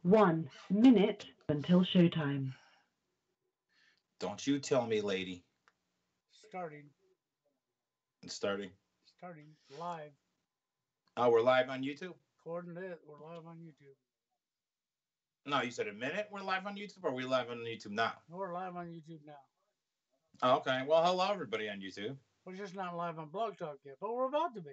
1 minute until showtime. Don't you tell me, lady. Starting. It's starting. Starting live. Oh, we're live on YouTube? According to it, we're live on YouTube. No, you said a minute we're live on YouTube, or are we live on YouTube now? We're live on YouTube now. Oh, okay. Well, hello, everybody on YouTube. We're just not live on Blog Talk yet, but we're about to be.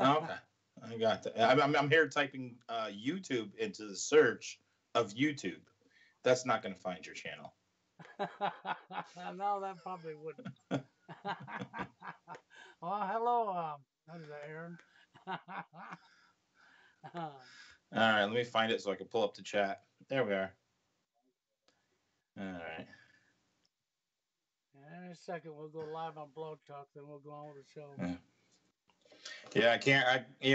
Oh, okay. I got that. I'm here typing YouTube into the search of YouTube. That's not going to find your channel. No, that probably wouldn't. Well, hello. What is that, Aaron? All right, let me find it so I can pull up the chat. There we are. All right. In a second, we'll go live on Blog Talk, then we'll go on with the show. Yeah, I can't.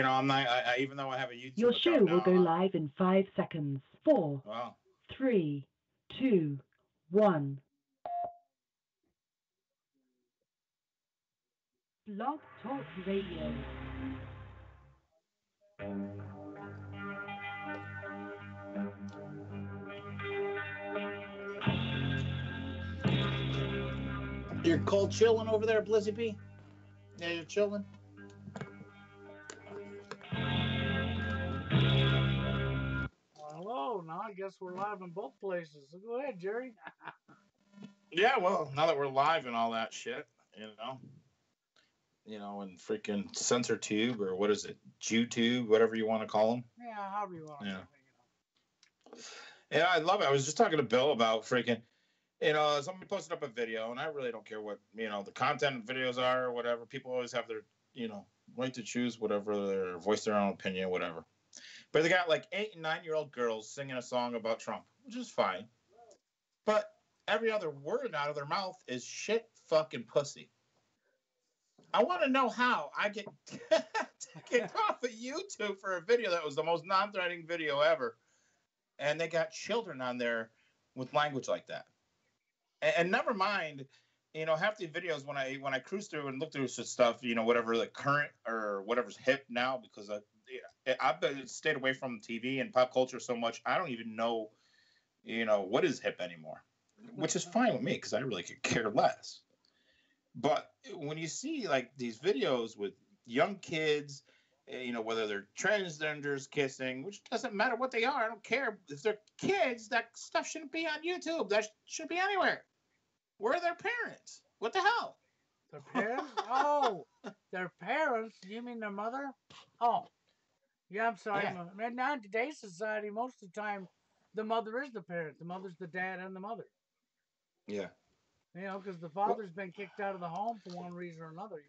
I'm not. Even though I have a YouTube. Your show will go live in 5 seconds. 4, Wow. 3, 2, 1. Blog Talk Radio. You're cold chilling over there, Blizzy B? Yeah, you're chilling? Well, hello. Now I guess we're live in both places. So go ahead, Jerry. Yeah, well, now that we're live and all that shit, and freaking censor tube, or what is it, YouTube, whatever you want to call them. Yeah, however you want to say it. Yeah, I love it. I was just talking to Bill about freaking, somebody posted up a video, and I really don't care what, the content videos are or whatever. People always have their, right to choose whatever, their voice their own opinion, whatever. But they got like 8 and 9-year-old girls singing a song about Trump, which is fine. But every other word out of their mouth is shit fucking pussy. I want to know how I get kicked off of YouTube for a video that was the most non-threatening video ever. And they got children on there with language like that. And never mind, half the videos when I cruise through and look through stuff, whatever the current or whatever's hip now, because I've stayed away from TV and pop culture so much, I don't even know, what is hip anymore, which is fine with me because I really could care less. But when you see like these videos with young kids, whether they're transgenders kissing, which doesn't matter what they are, I don't care. If they're kids, that stuff shouldn't be on YouTube. That should be anywhere. Where are their parents? What the hell? Their parents? Oh, their parents? You mean their mother? Oh, yeah, I'm sorry. Yeah. Now in today's society, most of the time, the mother is the parent. The mother's the dad and the mother. Yeah. Because the father's been kicked out of the home for one reason or another,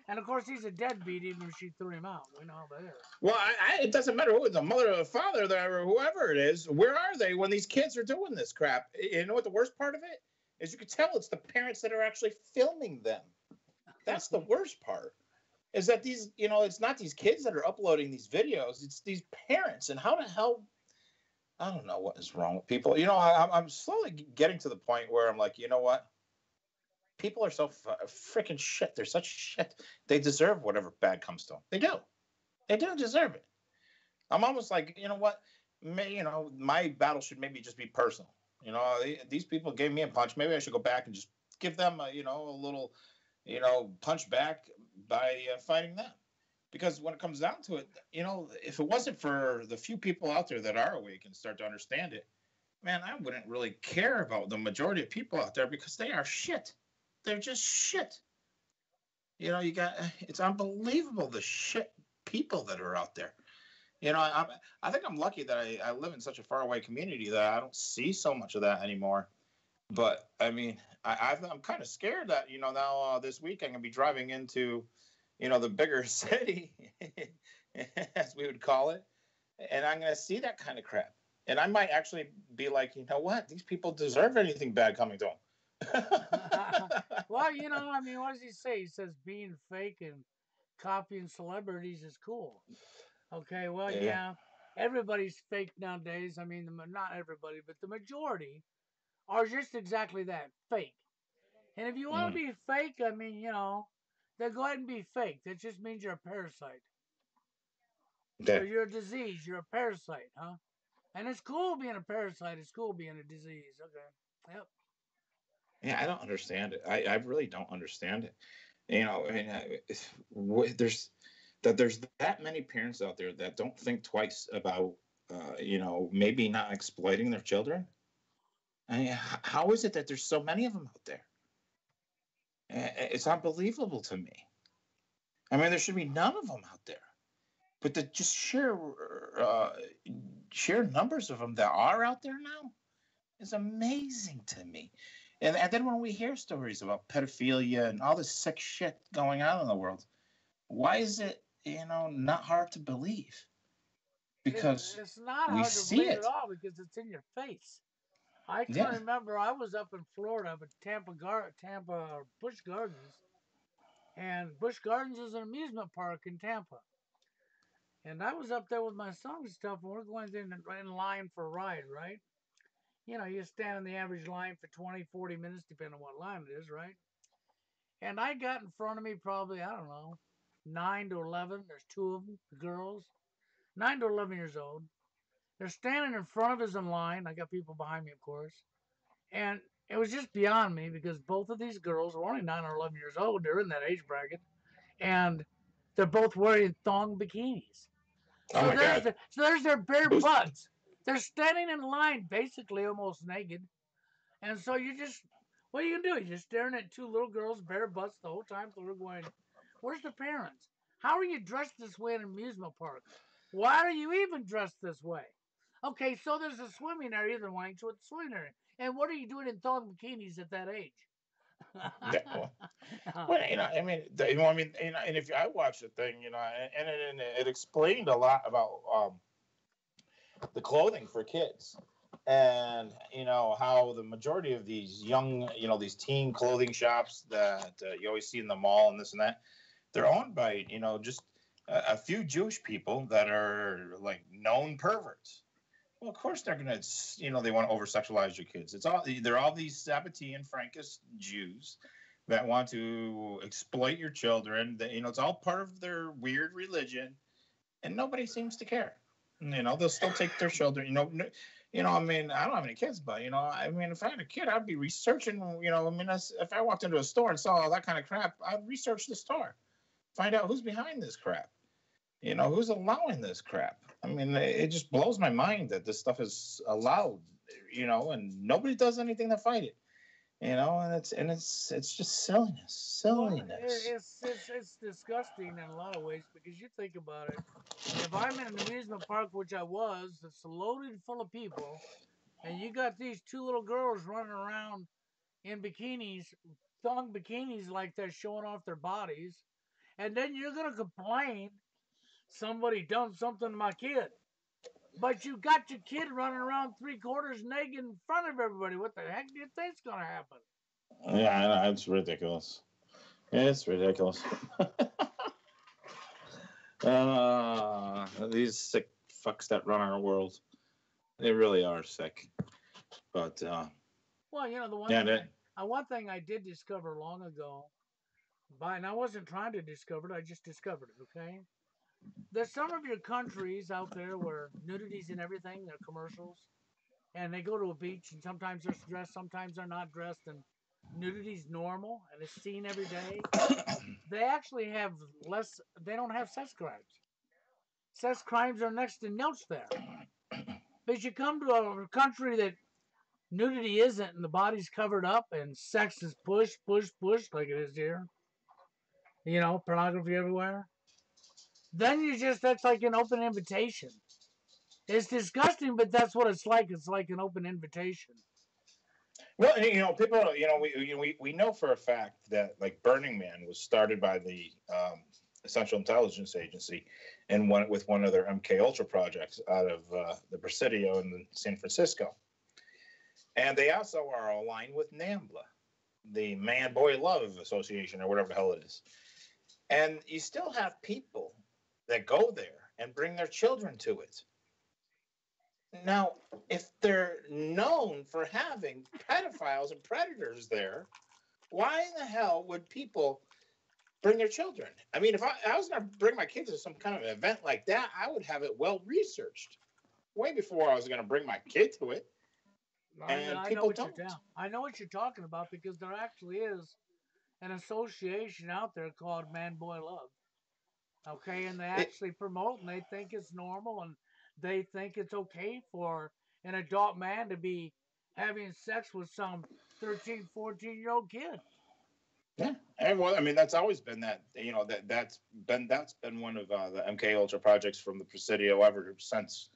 And, of course, he's a deadbeat even if she threw him out. We know that. Well, it doesn't matter who the mother or the father or whoever it is. Where are they when these kids are doing this crap? You know what the worst part of it is? You can tell it's the parents that are actually filming them. That's the worst part. Is that these, it's not these kids that are uploading these videos. It's these parents. And how the hell... I don't know what is wrong with people. I'm slowly getting to the point where I'm like, you know what? People are so freaking shit. They're such shit. They deserve whatever bad comes to them. They do. They do deserve it. I'm almost like, you know what? My battle should maybe just be personal. These people gave me a punch. Maybe I should go back and just give them, a little, punch back by fighting them. Because when it comes down to it, if it wasn't for the few people out there that are awake and start to understand it, man, I wouldn't really care about the majority of people out there because they are shit. They're just shit. It's unbelievable the shit people that are out there. I think I'm lucky that I live in such a faraway community that I don't see so much of that anymore. But, I mean, I'm kind of scared that, now this week I'm going to be driving into... the bigger city, as we would call it, and I'm going to see that kind of crap. And I might actually be like, you know what? These people deserve anything bad coming to them. Well, what does he say? He says being fake and copying celebrities is cool. Okay, well, yeah, everybody's fake nowadays. I mean, not everybody, but the majority are just exactly that, fake. And if you want to be fake, I mean, then go ahead and be fake. That just means you're a parasite. So you're a disease. You're a parasite, huh? And it's cool being a parasite. It's cool being a disease. Okay. Yep. Yeah, I don't understand it. I really don't understand it. I mean, there's that many parents out there that don't think twice about, maybe not exploiting their children. I mean, how is it that there's so many of them out there? It's unbelievable to me. I mean, there should be none of them out there, but the just sheer numbers of them that are out there now is amazing to me. And then when we hear stories about pedophilia and all this sick shit going on in the world, why is it, not hard to believe? Because It's not we hard to see believe at it. all because it's in your face. I can Yeah. remember I was up in Florida, but Tampa Busch Gardens, and Busch Gardens is an amusement park in Tampa. And I was up there with my son and stuff, and we're going in line for a ride, right? You stand in the average line for 20, 40 minutes, depending on what line it is, right? And I got in front of me probably, I don't know, 9 to 11. There's two of them, girls, 9 to 11 years old. They're standing in front of us in line. I got people behind me, of course. And it was just beyond me because both of these girls were only 9 or 11 years old. They're in that age bracket. And they're both wearing thong bikinis. Oh my God. So there's their bare Who's butts. They're standing in line, basically almost naked. And so what are you gonna do? You're just staring at two little girls' bare butts the whole time. So we're going, where's the parents? How are you dressed this way in an amusement park? Why are you even dressed this way? Okay, so there's a swimming area. They're wanting to a swimming area. And what are you doing in thong bikinis at that age? that? Well, I mean, and if I watched the thing, and it explained a lot about the clothing for kids, and how the majority of these young, these teen clothing shops that you always see in the mall and this and that, they're owned by just a few Jewish people that are like known perverts. Well, of course they're gonna, they want to over sexualize your kids. They're all these Sabbatean Frankist Jews that want to exploit your children. It's all part of their weird religion, and nobody seems to care. They'll still take their children. I mean, I don't have any kids, but I mean, if I had a kid, I'd be researching. I mean, if I walked into a store and saw all that kind of crap, I'd research the store, find out who's behind this crap. Who's allowing this crap? I mean, it just blows my mind that this stuff is allowed. And nobody does anything to fight it. And it's just silliness. Well, Silliness. it's disgusting in a lot of ways because you think about it. If I'm in an amusement park, which I was, it's loaded full of people, and you got these two little girls running around in bikinis, thong bikinis, like they're showing off their bodies, and then you're gonna complain somebody done something to my kid. But you got your kid running around 3/4 naked in front of everybody. What the heck do you think's gonna happen? Yeah, I know, it's ridiculous. It's ridiculous. These sick fucks that run our world, they really are sick. But Well, yeah, one thing I did discover long ago, and I wasn't trying to discover it, I just discovered it. Okay, there's some of your countries out there where nudities and everything, they're commercials, and they go to a beach, and sometimes they're dressed, sometimes they're not dressed, and nudity's normal and it's seen every day. They actually have less. They don't have sex crimes. Sex crimes are next to nilch there. But you come to a country that nudity isn't, and the body's covered up, and sex is push, push, push, like it is here. Pornography everywhere. Then that's like an open invitation. It's disgusting, but that's what it's like. It's like an open invitation. well, people, we know for a fact that like Burning Man was started by the Central Intelligence Agency, and with one of their MK Ultra projects out of the Presidio in San Francisco. And they also are aligned with NAMBLA, the Man Boy Love Association, or whatever the hell it is. And you still have people that go there and bring their children to it. Now, if they're known for having pedophiles and predators there, why in the hell would people bring their children? I mean, if I was going to bring my kids to some kind of event like that, I would have it well researched. way before I was going to bring my kid to it. I know, And I know people what you're don't. down. I know what you're talking about because there actually is an association out there called Man Boy Love. Okay, and they It, actually promote and they think it's normal and they think it's okay for an adult man to be having sex with some 13, 14-year-old kid. yeah, and well, I mean, that's always been that. That's been one of the MK Ultra projects from the Presidio ever since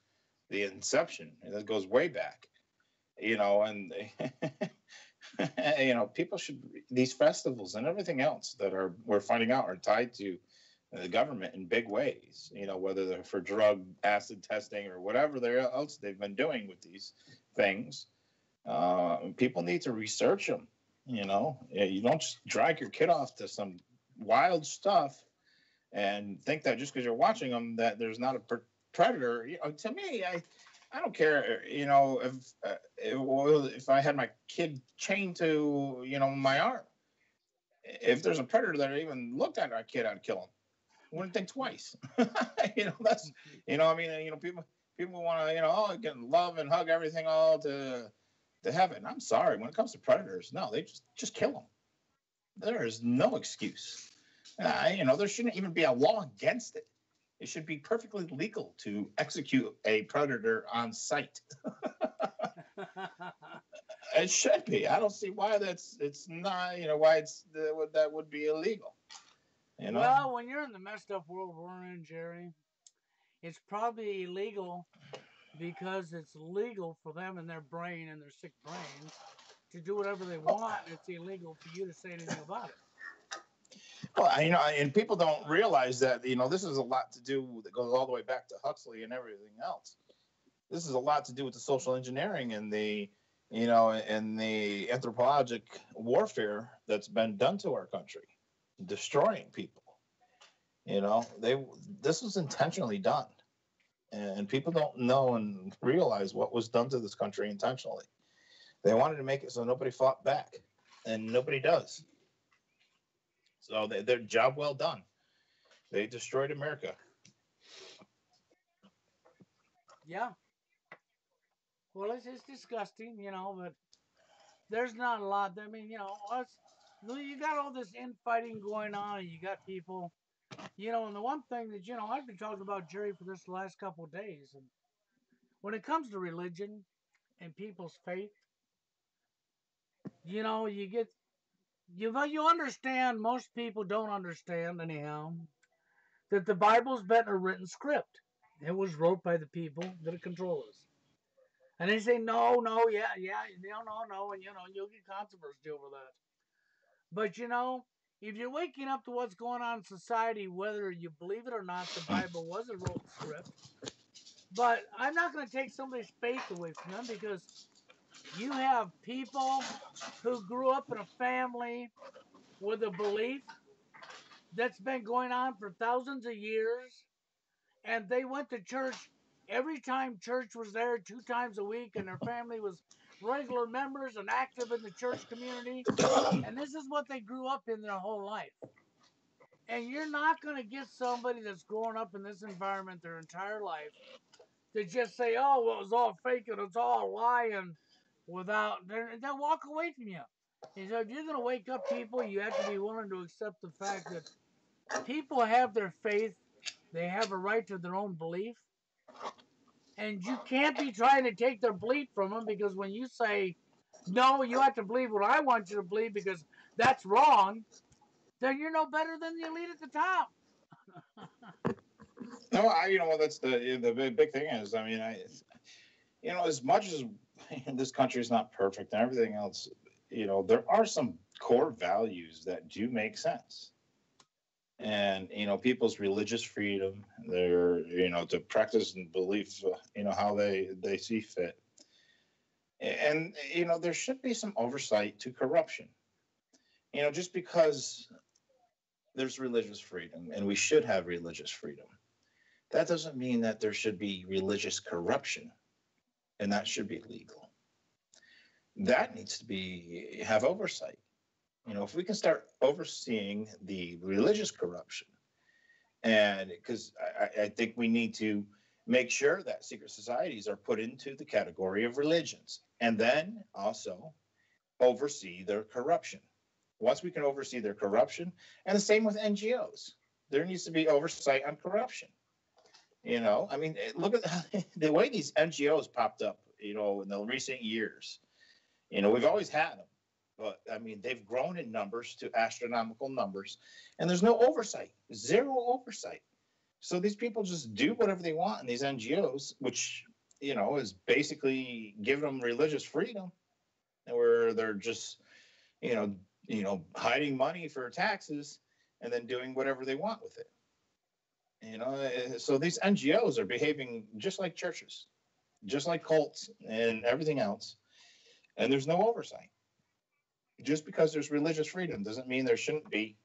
the inception. And that goes way back. And people should these festivals and everything else that are we're finding out are tied to the government in big ways. Whether they're for drug acid testing or whatever else they've been doing with these things. People need to research them. You don't just drag your kid off to some wild stuff and think that just because you're watching them that there's not a predator. To me, I don't care. If I had my kid chained to my arm, if there's a predator that even looked at our kid, I'd kill him. I wouldn't think twice. That's I mean, people want to get love and hug everything all to heaven. I'm sorry, when it comes to predators, no, they just kill them. There is no excuse. There shouldn't even be a law against it. It should be perfectly legal to execute a predator on sight. It should be. I don't see why it's not. Why that would be illegal. Well, when you're in the messed up world we're in, Jerry, it's probably illegal because it's legal for them and their brain and their sick brains to do whatever they want, and it's illegal for you to say anything about it. Well, and people don't realize that this is a lot to do that goes all the way back to Huxley and everything else. This is a lot to do with the social engineering and the and the anthropologic warfare that's been done to our country, destroying people. This was intentionally done, and people don't know and realize what was done to this country intentionally. They wanted to make it so nobody fought back, and nobody does. So their job well done. They destroyed America. Yeah. Well, it's disgusting, but there's not a lot. I mean, you got all this infighting going on, and you got people, and the one thing that I've been talking about Jerry for this last couple of days, and when it comes to religion and people's faith, you get you understand. Most people don't understand anyhow that the Bible's been a written script. It was wrote by the people that control us. And they say, no, no, yeah, yeah, no, and you'll get controversy over that. But if you're waking up to what's going on in society, whether you believe it or not, the Bible was a wrote script. But I'm not going to take somebody's faith away from them because you have people who grew up in a family with a belief that's been going on for thousands of years, and they went to church every time church was there 2 times a week, and their family was regular members and active in the church community. And this is what they grew up in their whole life. And you're not going to get somebody that's grown up in this environment their entire life to just say, oh, well, it's all fake and it's all lying without, they'll walk away from you. And so if you're going to wake up people, you have to be willing to accept the fact that people have their faith, they have a right to their own belief, and you can't be trying to take their belief from them because when you say, no, you have to believe what I want you to believe because that's wrong, then you're no better than the elite at the top. No, that's the big thing is, I mean, as much as this country is not perfect and everything else, there are some core values that do make sense. And people's religious freedom, their to practice and believe, how they see fit, and there should be some oversight to corruption. Just because there's religious freedom and we should have religious freedom, that doesn't mean that there should be religious corruption, and that should be legal. That needs to have oversight. If we can start overseeing the religious corruption, and because I think we need to make sure that secret societies are put into the category of religions, and then also oversee their corruption. Once we can oversee their corruption, and the same with NGOs, there needs to be oversight on corruption. I mean, look at the way these NGOs popped up, in the recent years. We've always had them, but I mean, they've grown in numbers to astronomical numbers, and there's no oversight, zero oversight. So these people just do whatever they want in these NGOs, which, is basically giving them religious freedom, where they're just, you know, hiding money for taxes and then doing whatever they want with it. So these NGOs are behaving just like churches, just like cults and everything else, and there's no oversight. Just because there's religious freedom doesn't mean there shouldn't be,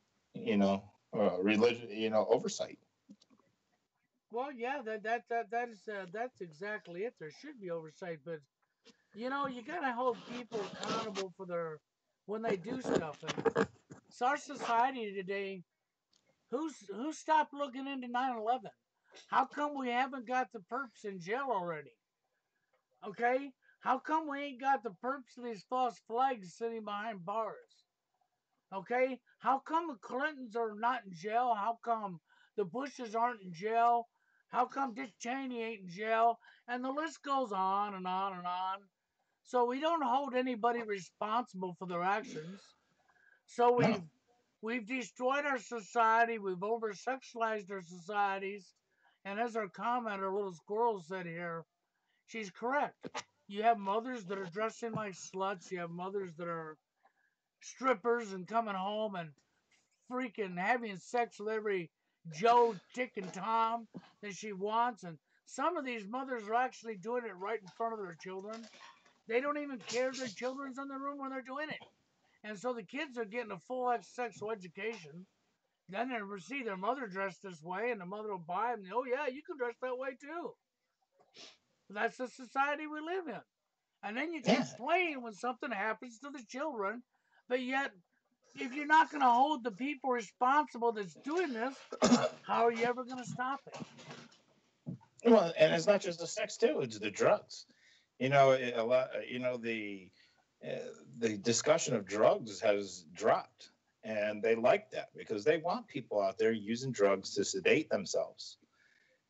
religion, oversight. Well, yeah, that's exactly it. There should be oversight, but you gotta hold people accountable for their when they do stuff. And it's our society today. Who stopped looking into 9/11? How come we haven't got the perps in jail already? Okay, how come we ain't got the perps of these false flags sitting behind bars? Okay, how come the Clintons are not in jail? How come the Bushes aren't in jail? How come Dick Cheney ain't in jail? And the list goes on and on and on. So we don't hold anybody responsible for their actions. So No. we've destroyed our society. We've over sexualized our societies. And as our commenter, little squirrel, said here, she's correct. You have mothers that are dressing like sluts. You have mothers that are strippers and coming home and freaking having sex with every Joe, Dick, and Tom that she wants. And some of these mothers are actually doing it right in front of their children. They don't even care their children's in the room when they're doing it. And so the kids are getting a full sexual education. Then they see their mother dressed this way, and the mother will buy them. Oh, yeah, you can dress that way too. That's the society we live in. And then you Yeah. complain when something happens to the children, but yet if you're not going to hold the people responsible that's doing this, how are you ever going to stop it? Well, and it's not just the sex too; it's the drugs. A lot. The discussion of drugs has dropped, and they like that because they want people out there using drugs to sedate themselves.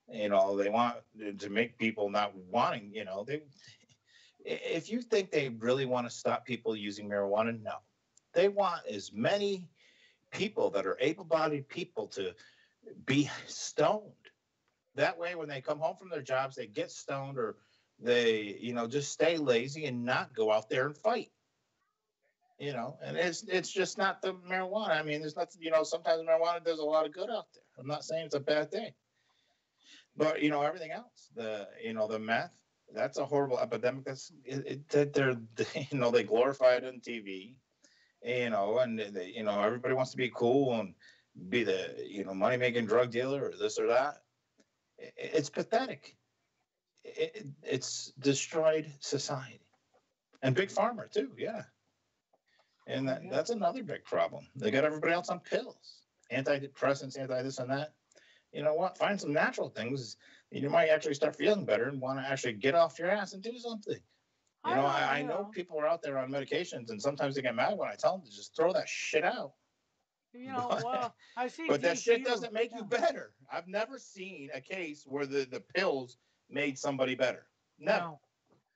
They want to make people not wanting. They if you think they really want to stop people using marijuana, no. They want as many people that are able-bodied people to be stoned. That way, when they come home from their jobs, they get stoned or they, just stay lazy and not go out there and fight. And it's just not the marijuana. I mean, there's nothing, sometimes marijuana does a lot of good out there. I'm not saying it's a bad thing. But, everything else, the meth, that's a horrible epidemic. They're, they glorify it on TV, and they, everybody wants to be cool and be the, money making drug dealer or this or that. It's pathetic. It's destroyed society and big pharma too. Yeah. And that's another big problem. They got everybody else on pills, antidepressants, anti this and that. You know what? Find some natural things. You might actually start feeling better and want to actually get off your ass and do something. I know people are out there on medications, and sometimes they get mad when I tell them to just throw that shit out. I see. But that shit doesn't make you better. I've never seen a case where the pills made somebody better. Never. No.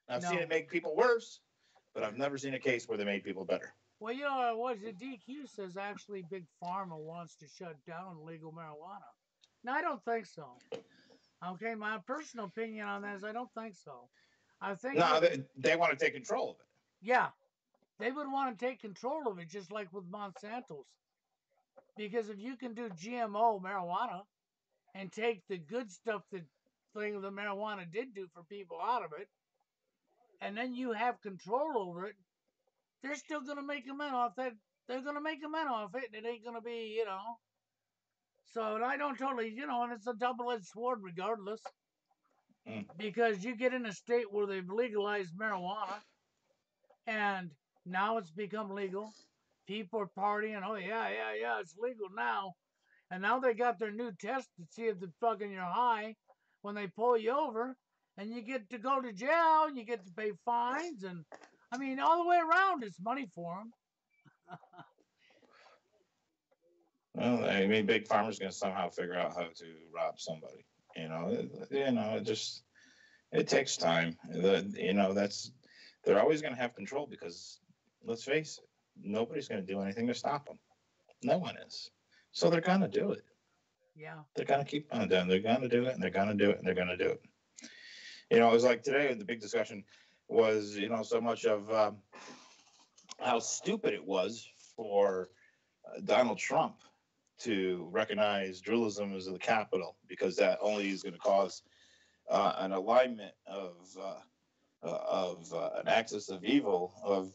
I've seen it make people worse, but I've never seen a case where they made people better. Well, what the DQ says actually Big Pharma wants to shut down legal marijuana. No, I don't think so. Okay, my personal opinion on that is I don't think so. I think they want to take control of it. Yeah, they would want to take control of it, just like with Monsanto's. Because if you can do GMO marijuana and take the good stuff that the marijuana did do for people out of it, and then you have control over it, they're still going to make a man off that. They're going to make a man off it, and it ain't going to be, So I don't totally, and it's a double-edged sword regardless. Because you get in a state where they've legalized marijuana, and now it's become legal. People are partying. Oh, yeah, it's legal now. And now they got their new test to see if the fucking you're high. when they pull you over, and you get to go to jail, and you get to pay fines, and I mean, all the way around, it's money for them. Well, I mean, big pharma's going to somehow figure out how to rob somebody. It just it takes time. They're always going to have control because let's face it, nobody's going to do anything to stop them. No one is. So they're going to do it. Yeah. They're going to keep on doing. They're going to do it, and they're going to do it, and they're going to do it. It was like today. The big discussion was, so much of how stupid it was for Donald Trump to recognize Drillism as the capital, because that only is going to cause an alignment of an axis of evil of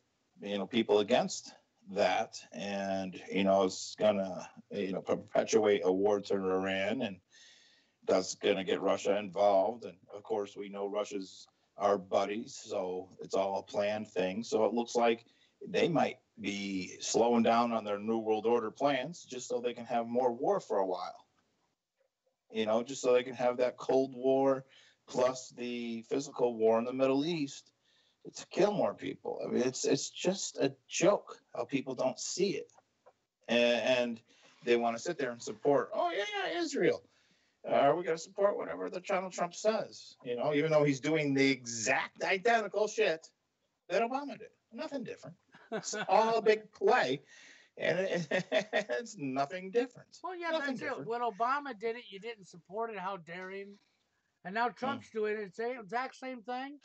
people against that, and it's gonna perpetuate a war to Iran, and that's gonna get Russia involved, and of course we know Russia's our buddies, so it's all a planned thing. So it looks like they might be slowing down on their New World Order plans just so they can have more war for a while. Just so they can have that Cold War plus the physical war in the Middle East to kill more people. I mean, it's just a joke how people don't see it, and they want to sit there and support. Oh yeah, Israel. Are we going to support whatever the Donald Trump says? Even though he's doing the exact identical shit that Obama did. Nothing different. It's all a big play, and it's nothing different. Well, yeah, nothing that's it. When Obama did it, you didn't support it. How dare him? And now Trump's doing it. Same exact same thing.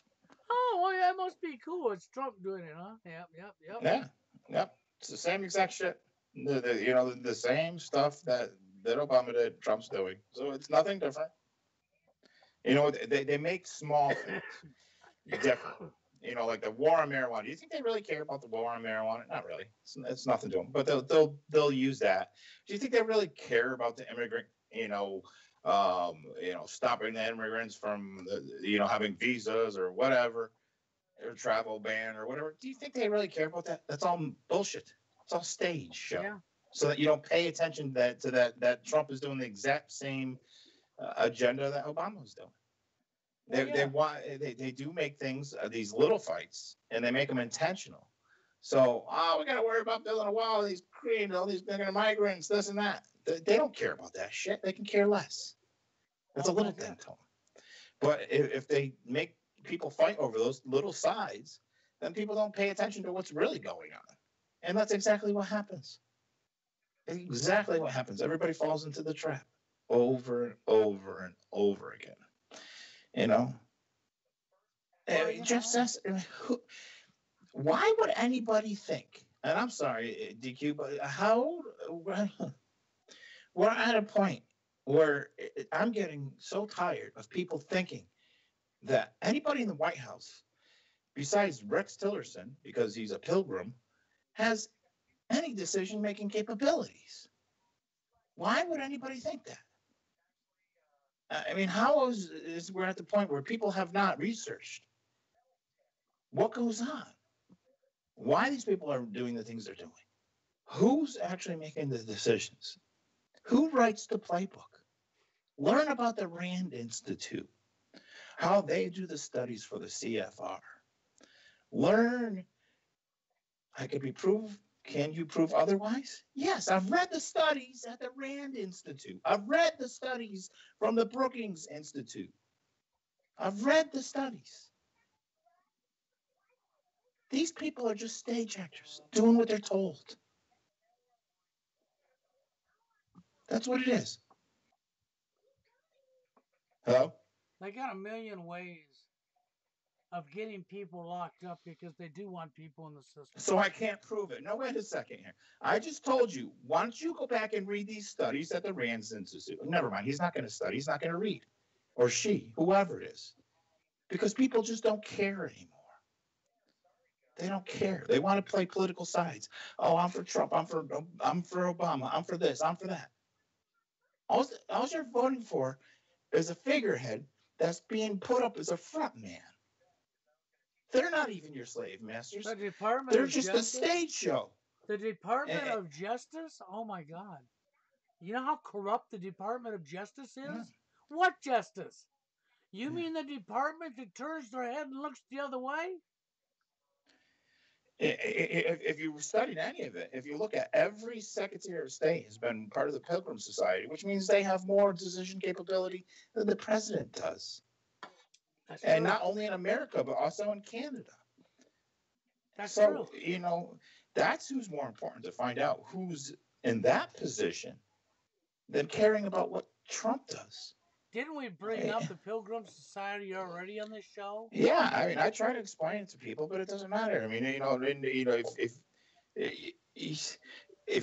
Oh, well, yeah, it must be cool. It's Trump doing it, huh? Yep. Yeah. It's the same exact shit. The same stuff that Obama did, Trump's doing. So it's nothing different. They make small things different. Like the war on marijuana. Do you think they really care about the war on marijuana? Not really. It's nothing to them. But they'll use that. Do you think they really care about the immigrant? Stopping the immigrants from having visas or whatever, or travel ban or whatever. Do you think they really care about that? That's all bullshit. It's all stage show. Yeah. So that you don't pay attention that Trump is doing the exact same agenda that Obama was doing. They do make things these little fights, and they make them intentional. So we got to worry about building a wall. These migrants, this and that. They don't care about that shit. They can care less. It's a little thing to them. But if they make people fight over those little sides, then people don't pay attention to what's really going on. And that's exactly what happens. Exactly what happens. Everybody falls into the trap over and over and over again. Jeff says, why would anybody think? And I'm sorry, DQ, but we're at a point where I'm getting so tired of people thinking that anybody in the White House, besides Rex Tillerson, because he's a pilgrim, has any decision-making capabilities. Why would anybody think that? I mean, how is we're at the point where people have not researched what goes on? Why these people are doing the things they're doing? Who's actually making the decisions? Who writes the playbook? Learn about the Rand Institute, how they do the studies for the CFR. Learn. I could be proved. Can you prove otherwise? Yes, I've read the studies at the Rand Institute. I've read the studies from the Brookings Institute. I've read the studies. These people are just stage actors doing what they're told. That's what it is. Hello? They got a million ways of getting people locked up because they do want people in the system. So I can't prove it. No, wait a second here. I just told you, why don't you go back and read these studies at the Rand Institute? Never mind. He's not going to study. He's not going to read. Or she, whoever it is. Because people just don't care anymore. They don't care. They want to play political sides. Oh, I'm for Trump. I'm for Obama. I'm for this. I'm for that. All you're voting for is a figurehead that's being put up as a front man. They're not even your slave masters. They're just a stage show. The Department of Justice? Oh my God. You know how corrupt the Department of Justice is? What justice? You mean the department that turns their head and looks the other way? If you studied any of it, if you look at every Secretary of State has been part of the Pilgrim Society, which means they have more decision capability than the president does. That's and true. not only in America, but also in Canada. That's so, true. That's who's more important to find out who's in that position than caring about what Trump does. Didn't we bring up the Pilgrim Society already on this show? Yeah, I mean, I try to explain it to people, but it doesn't matter. I mean, if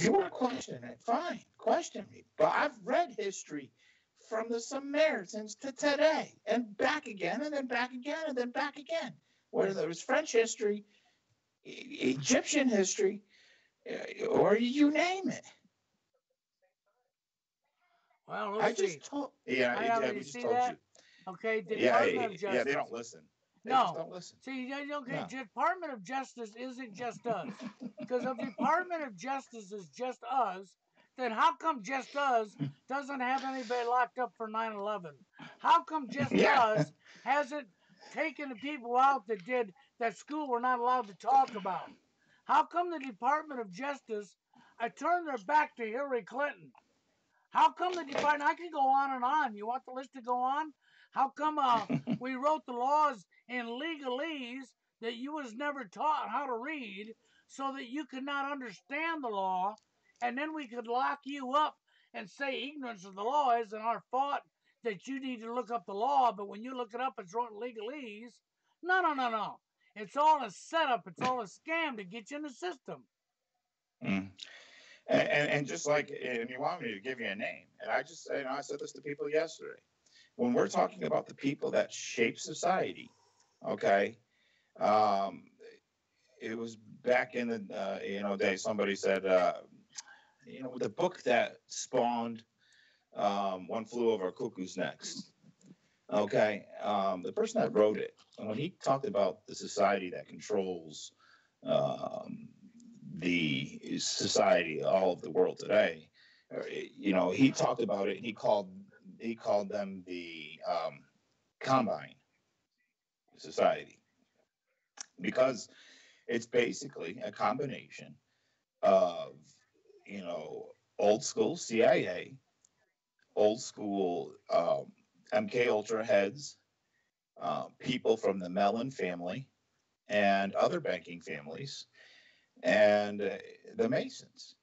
you want to question it, fine, question me. But I've read history from the Samaritans to today, and back again, and then back again, and then back again. Whether it was French history, Egyptian history, or you name it. Well, let's see. We just told you. Okay, Department of Justice. Yeah, they don't listen. They no. just don't listen. See, okay, no. Department of Justice isn't just us. Because if Department of Justice is just us, then how come just us doesn't have anybody locked up for 9/11? How come just us hasn't taken the people out that school we're not allowed to talk about? How come the Department of Justice turned their back to Hillary Clinton? How come the department? I can go on and on. You want the list to go on? How come we wrote the laws in legalese that you was never taught how to read, so that you could not understand the law, and then we could lock you up and say ignorance of the law isn't our fault, that you need to look up the law, but when you look it up, it's written legalese. No. It's all a setup. It's all a scam to get you in the system. Mm. And just like, and you want me to give you a name, and I said this to people yesterday. When we're talking about the people that shape society, okay, it was back in the day. Somebody said, the book that spawned One Flew Over Cuckoo's Nest. Okay, the person that wrote it, when he talked about the society that controls the society, all of the world today, he talked about it, and he called them the combine society, because it's basically a combination of old school CIA, old school MK Ultra heads, people from the Mellon family and other banking families, and the Masons.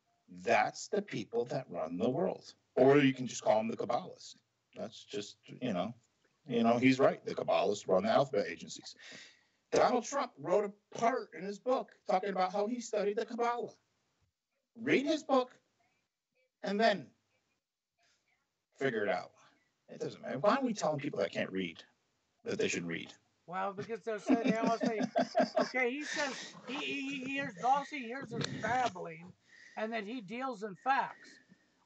That's the people that run the world. Or you can just call them the Kabbalists. That's just, he's right. The Kabbalists run the alphabet agencies. Donald Trump wrote a part in his book talking about how he studied the Kabbalah. Read his book and then figure it out. It doesn't matter. Why are we telling people that can't read that they should read? Well, because they always say, okay, he says he hears his babbling, and then he deals in facts.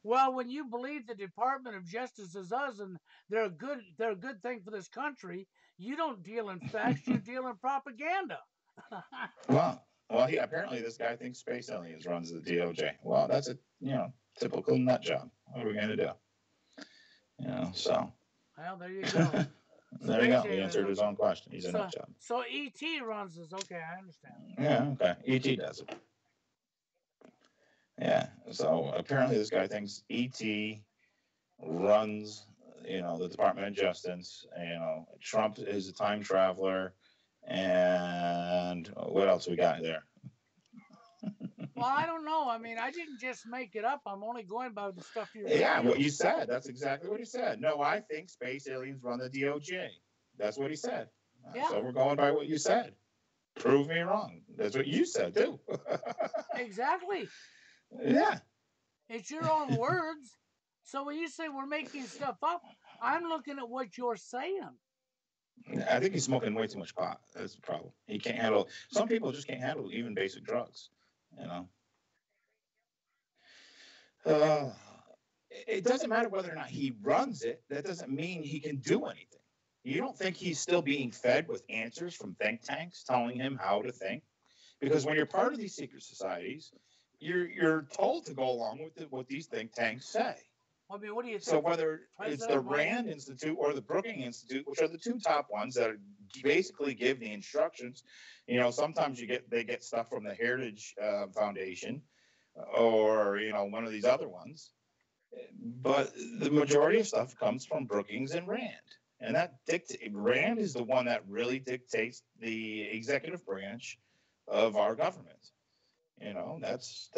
Well, when you believe the Department of Justice is us and they're a good thing for this country, you don't deal in facts, you deal in propaganda. Apparently this guy thinks space aliens runs the DOJ. Well, that's a typical nut job. What are we gonna do? So. Well, there you go. There you go. He answered his own question. He's a nut job. So E.T. runs this. Okay, I understand. Yeah, okay. E.T. does it. Yeah. So apparently this guy thinks E.T. runs, the Department of Justice. Trump is a time traveler. And what else we got there? Well, I don't know. I mean, I didn't just make it up. I'm only going by the stuff you're saying. Yeah, what you said. That's exactly what he said. No, I think space aliens run the DOJ. That's what he said. Yeah. So we're going by what you said. Prove me wrong. That's what you said, too. Exactly. Yeah. It's your own words. So when you say we're making stuff up, I'm looking at what you're saying. I think he's smoking way too much pot. That's the problem. He can't handle. Some people just can't handle even basic drugs. It doesn't matter whether or not he runs it. That doesn't mean he can do anything. You don't think he's still being fed with answers from think tanks telling him how to think? Because when you're part of these secret societies, you're told to go along with what these think tanks say. I mean, what do you think? So whether it's the President Rand Institute or the Brookings Institute, which are the two top ones that basically give the instructions, sometimes they get stuff from the Heritage Foundation or one of these other ones, but the majority of stuff comes from Brookings and Rand, and Rand is the one that really dictates the executive branch of our government. That's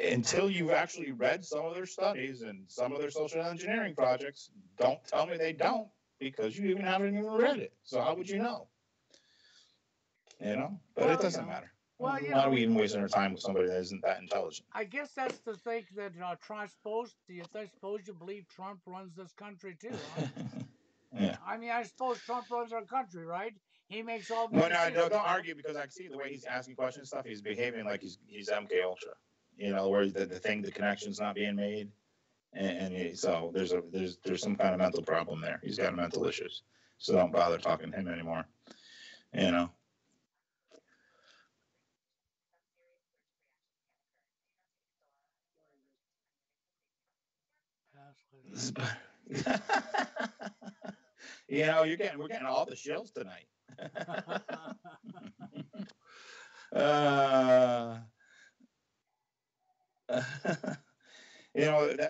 until you've actually read some of their studies and some of their social engineering projects, don't tell me they don't, because you haven't even read it. So how would you know? But it doesn't matter. Well, why are we even wasting our time with somebody that isn't that intelligent? I guess that's the thing that Trump's supposed to. I suppose you believe Trump runs this country too, huh? Yeah. I mean, I suppose Trump runs our country, right? He makes all the Well, no, don't argue, because I see the way he's asking questions and stuff. He's behaving like he's MK Ultra, where the connection's not being made, and so there's some kind of mental problem there. He's got mental issues, so don't bother talking to him anymore. We're getting all the shills tonight.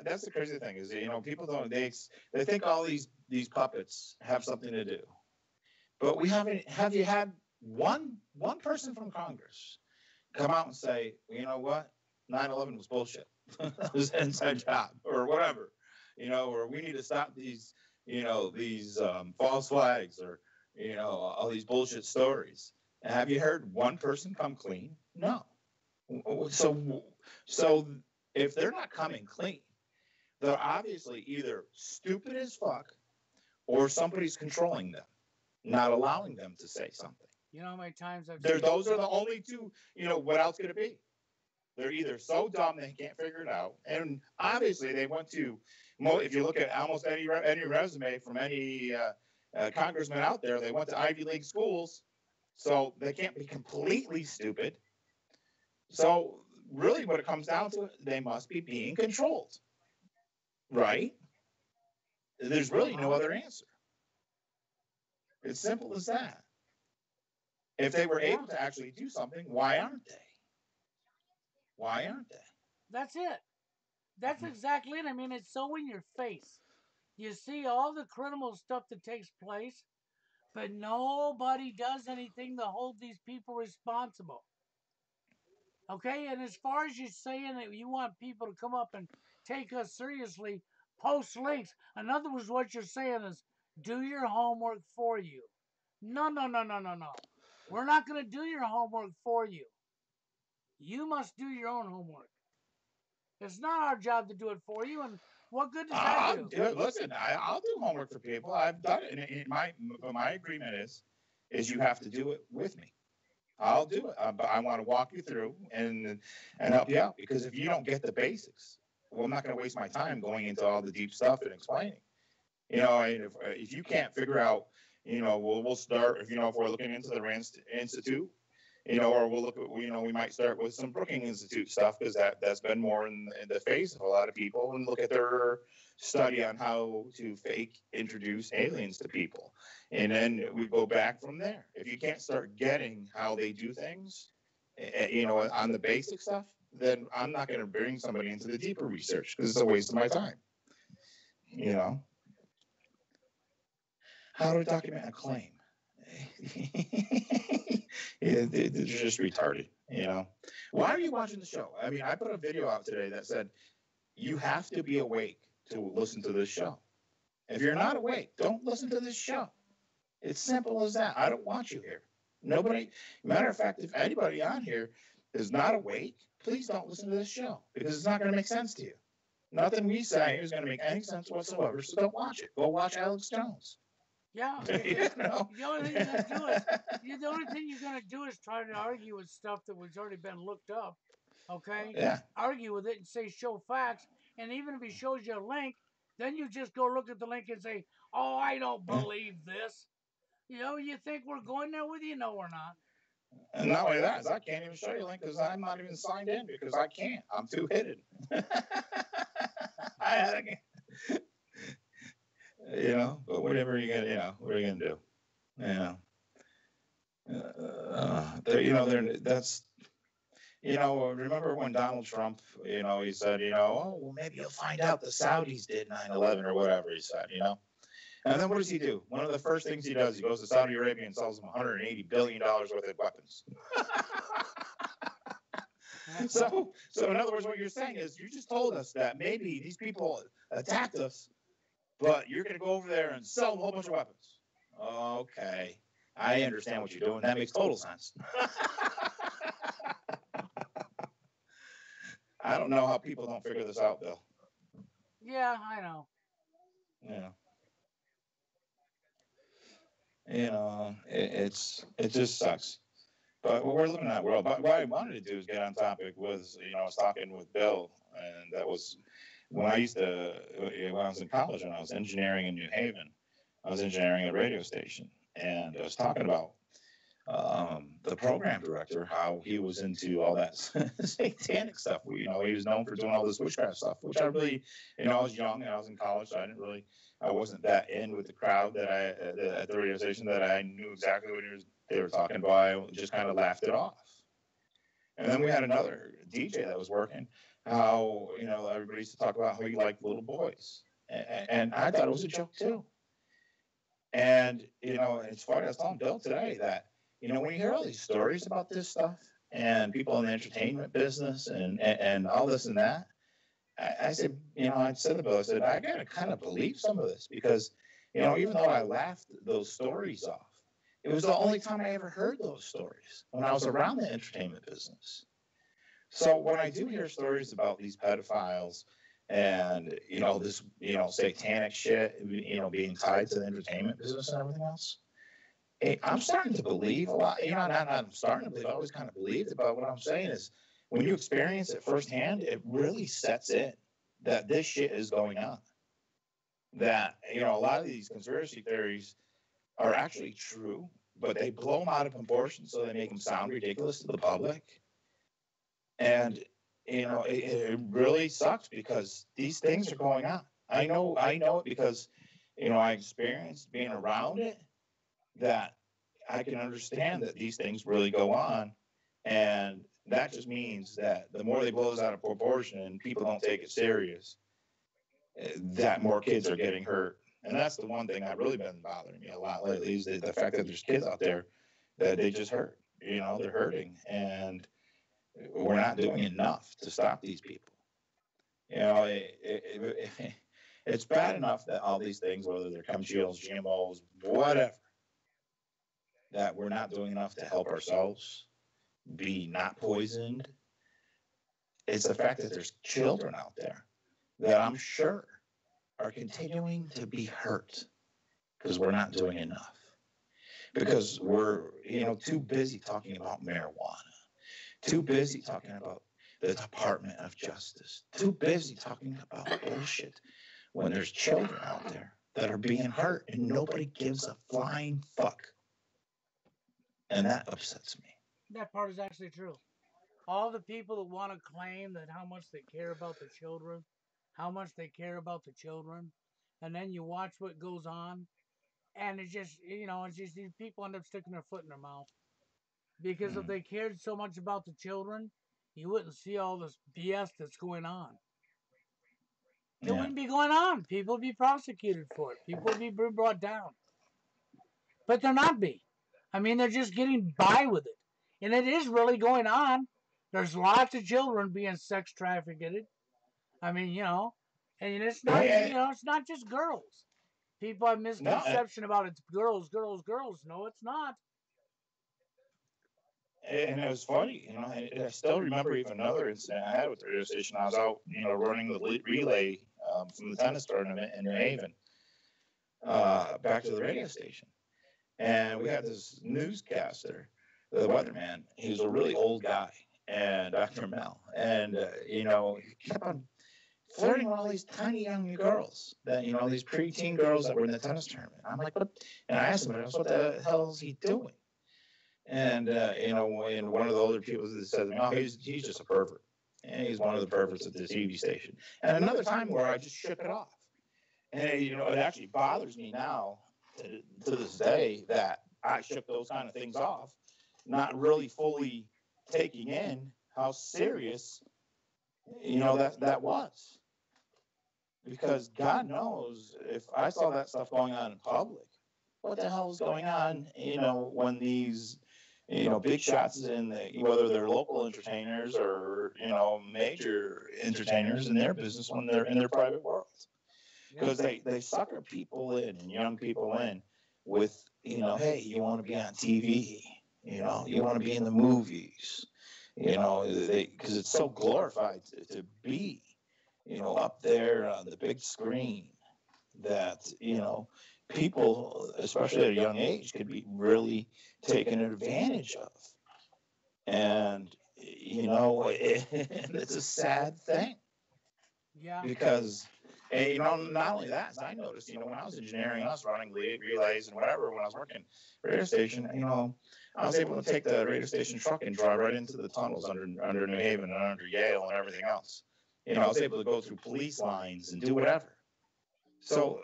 That's the crazy thing is, people don't, they think all these puppets have something to do, but have you had one person from Congress come out and say, you know what, 9/11 was bullshit. It was an inside job or whatever, or we need to stop these false flags, or all these bullshit stories. Have you heard one person come clean? No. So if they're not coming clean, they're obviously either stupid as fuck, or somebody's controlling them, not allowing them to say something. You know how many times those are the only two. What else could it be? They're either so dumb they can't figure it out, and obviously they went to. If you look at almost any resume from any congressman out there, they went to Ivy League schools, so they can't be completely stupid. So really, what it comes down to, they must be being controlled, right? There's really no other answer. It's simple as that. If they were able to actually do something, why aren't they? Why aren't they? That's it. That's exactly it. I mean, it's so in your face. You see all the criminal stuff that takes place, but nobody does anything to hold these people responsible. Okay? And as far as you saying that you want people to come up and take us seriously, post links. In other words, what you're saying is do your homework for you. No. We're not going to do your homework for you. You must do your own homework. It's not our job to do it for you. And what good does that do? Listen, I'll do homework for people. I've done it. And my agreement is you have to do it with me. I'll do it. But I want to walk you through and help you out. Because if you don't get the basics, well, I'm not going to waste my time going into all the deep stuff and explaining. If you can't figure out, we'll start, if we're looking into the Rand Institute, or we'll look at, we might start with some Brookings Institute stuff, because that's been more in the face of a lot of people, and look at their study on how to fake introduce aliens to people. And then we go back from there. If you can't start getting how they do things, on the basic stuff, then I'm not going to bring somebody into the deeper research, because it's a waste of my time. How to document a claim. They're just retarded, Why are you watching the show? I mean, I put a video out today that said you have to be awake to listen to this show. If you're not awake, don't listen to this show. It's simple as that. I don't want you here. Nobody. Matter of fact, if anybody on here is not awake, please don't listen to this show, because it's not going to make sense to you. Nothing we say is going to make any sense whatsoever. So don't watch it. Go watch Alex Jones. Yeah. The only thing you're gonna do is try to argue with stuff that was already been looked up. Okay? Yeah. Argue with it and say show facts. And even if he shows you a link, then you just go look at the link and say, oh, I don't believe this. You think we're going there with you? No, we're not. And not only that, I can't even show you a link because I'm not even signed in, because I can't. I'm too hidden. But whatever you gonna, what are you gonna do? Yeah. That's, remember when Donald Trump, he said, oh, well, maybe you'll find out the Saudis did 9/11 or whatever he said, And then what does he do? One of the first things he does, he goes to Saudi Arabia and sells them $180 billion worth of weapons. So in other words, what you're saying is you just told us that maybe these people attacked us, but you're going to go over there and sell them a whole bunch of weapons. Okay. I understand what you're doing. That makes total sense. I don't know how people don't figure this out, Bill. Yeah, I know. It just sucks. But we're living in that world. But what I wanted to do is get on topic was, I was talking with Bill, and that was when I was in college and I was engineering in New Haven. I was engineering a radio station, and I was talking about the program director, how he was into all that satanic stuff. He was known for doing all this witchcraft stuff, which I really, I was young and I was in college, so I wasn't that in with the crowd at the radio station that I knew exactly what they were talking about. I just kind of laughed it off. And then we had another DJ that was working, how, everybody used to talk about how he liked little boys. And I thought it was a joke too. And, it's funny, I was telling Bill today that, when you hear all these stories about this stuff and people in the entertainment business and all this and that, I said, I said to Bill, I said, I got to kind of believe some of this because, even though I laughed those stories off, it was the only time I ever heard those stories when I was around the entertainment business. So when I do hear stories about these pedophiles and, this, satanic shit, being tied to the entertainment business and everything else, I'm starting to believe a lot. I'm starting to believe, I always kind of believed, but what I'm saying is when you experience it firsthand, it really sets in that this shit is going on. That, a lot of these conspiracy theories are actually true, but they blow them out of proportion so they make them sound ridiculous to the public. And, it really sucks because these things are going on. I know it because, I experienced being around it, that I can understand that these things really go on. And that just means that the more they blow us out of proportion and people don't take it serious, that more kids are getting hurt. And that's the one thing that really been bothering me a lot lately is the fact that there's kids out there that they just hurt. They're hurting. And we're not doing enough to stop these people. It's bad enough that all these things, whether they're chemtrails, GMOs, whatever, that we're not doing enough to help ourselves be not poisoned. It's the fact that there's children out there that I'm sure are continuing to be hurt because we're not doing enough. Because we're, too busy talking about marijuana, too busy talking about the Department of Justice, too busy talking about bullshit when there's children out there that are being hurt and nobody gives a flying fuck. And that upsets me. That part is actually true. All the people that want to claim that how much they care about the children, and then you watch what goes on, and it's just these people end up sticking their foot in their mouth. Because if they cared so much about the children, you wouldn't see all this BS that's going on. It wouldn't be going on. People would be prosecuted for it. People would be brought down. But they're not being. They're just getting by with it. And it is really going on. There's lots of children being sex trafficked. And it's not, it's not just girls. People have misconception about it's girls. No, it's not. And it was funny, I still remember even another incident I had with the radio station. I was out, running the relay from the tennis tournament in New Haven back to the radio station. And we had this newscaster, the weatherman. He was a really old guy, and Dr. Mel. And, he kept on flirting with all these tiny young girls, that, these preteen girls that were in the tennis tournament. I'm like, what? And I asked him, what the hell is he doing? And, and one of the older people said, no, he's just a pervert. And he's one of the perverts at the TV station. And another time where I just shook it off. And, it actually bothers me now to this day that I shook those kind of things off, not really fully taking in how serious, that was. Because God knows if I saw that stuff going on in public, what the hell is going on, when these, big shots whether they're local entertainers or, major entertainers in their business when they're in their private world. Because they sucker people in and young people in with, hey, you want to be on TV, you want to be in the movies, because it's so glorified to be, up there on the big screen that, people, especially at a young age, could be really taken advantage of. And, it's a sad thing. Yeah. Because, not only that, as I noticed, when I was engineering, I was running relays and whatever, when I was working radio station, I was able to take the radio station truck and drive right into the tunnels under New Haven and under Yale and everything else. I was able to go through police lines and do whatever. So,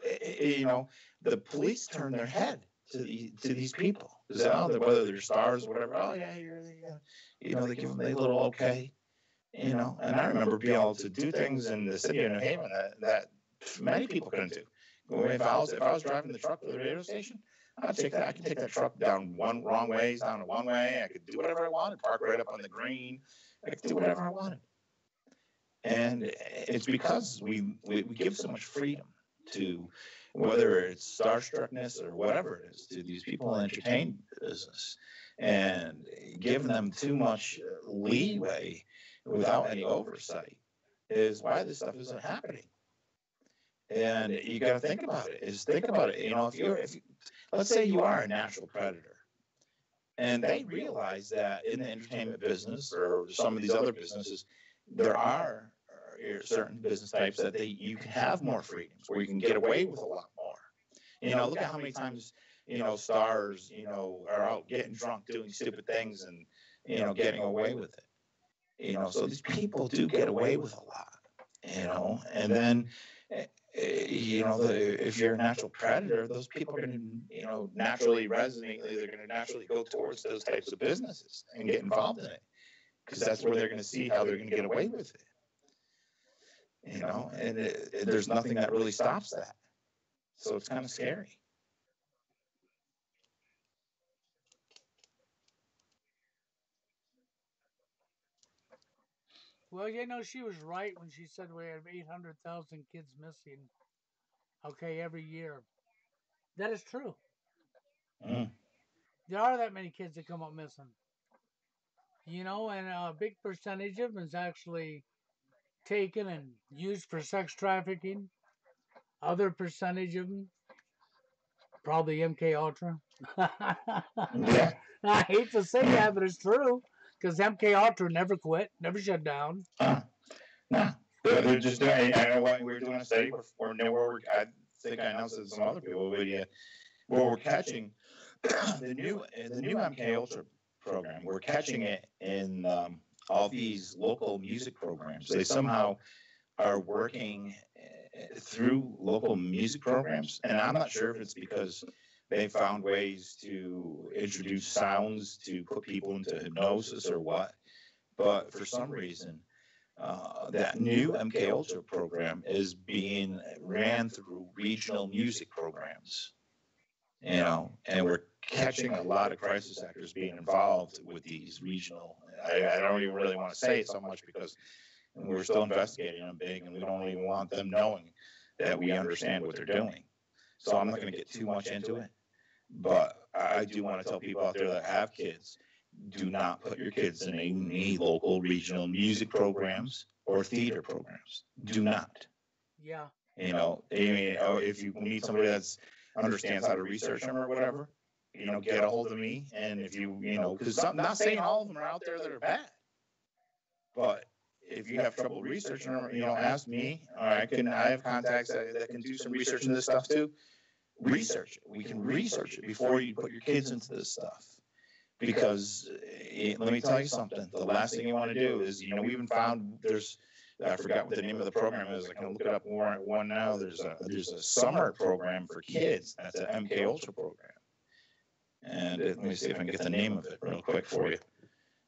the police turn their head to these people. Whether they're stars or whatever, oh, yeah, they give them a little okay. And I remember being able to do things in the city of New Haven that many people couldn't do. If I was driving the truck to the radio station, I could take that truck down wrong ways, down to one way. I could do whatever I wanted, park right up on the green. I could do whatever I wanted. And it's because we give so much freedom to, whether it's starstruckness or whatever it is, to these people in the entertainment business, and giving them too much leeway without any oversight is why this stuff isn't happening. And you got to think about it. If you, let's say you are a natural predator, and they realize that in the entertainment business or some of these other businesses, there are certain business types that you can have more freedoms, where you can get away with a lot more. Look at how many times, stars, are out getting drunk, doing stupid things, and, getting away with it. So these people do get away with a lot, and then, if you're a natural predator, those people are going to, naturally resonate. They're going to naturally go towards those types of businesses and get involved in it, because that's where they're going to see how they're going to get away with it. And there's nothing that really stops that. So it's kind of scary. Well, she was right when she said we have 800,000 kids missing, every year. That is true. Mm. There are that many kids that come up missing. And a big percentage of them is actually taken and used for sex trafficking. Other percentage of them, probably MK Ultra. Yeah. I hate to say that, but it's true, because MK Ultra never quit, never shut down. No, they're just doing. I know what we were doing a study where I think I announced it to some other people, where we're catching the new MK Ultra program. We're catching it in all these local music programs. They somehow are working through local music programs, and I'm not sure if it's because they found ways to introduce sounds to put people into hypnosis or what, but for some reason, that new MK Ultra program is being ran through regional music programs, and we're catching a lot of crisis actors being involved with these regional. I don't even really want to say it so much, because we're still investigating them big, and we don't even want them knowing that we understand what they're doing. So I'm not going to get too much into it, but I do want to tell people out there that have kids, do not put your kids in any local regional music programs or theater programs. Do not. Yeah. If you need somebody that's understands how to research them or whatever, get a hold of me. And if because I'm not saying all of them are out there that are bad, but if you have trouble researching them, ask me. I have contacts that can do some research in this stuff too. Research it. We can research it before you put your kids into this stuff, because let me tell you something. The last thing you want to do is, we even found I forgot what the name of the program is. I can look it up one now. There's a summer program for kids. That's an MK Ultra program. And let me see if I can get the name of it real quick for you.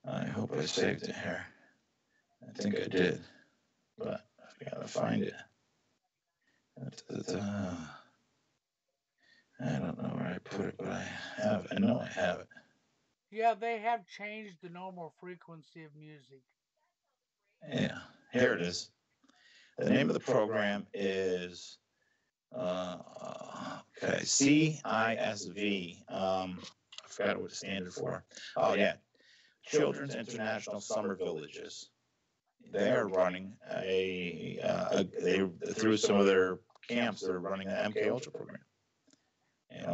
I hope I saved it here. I think I did, but I've got to find it. I don't know where I put it, but I have it. I know I have it. Yeah, they have changed the normal frequency of music. Yeah, here it is. The name of the program is CISV. I forgot what it stands for. Oh yeah, Children's International Summer Villages. They are running through some of their camps. They're running the MK Ultra program.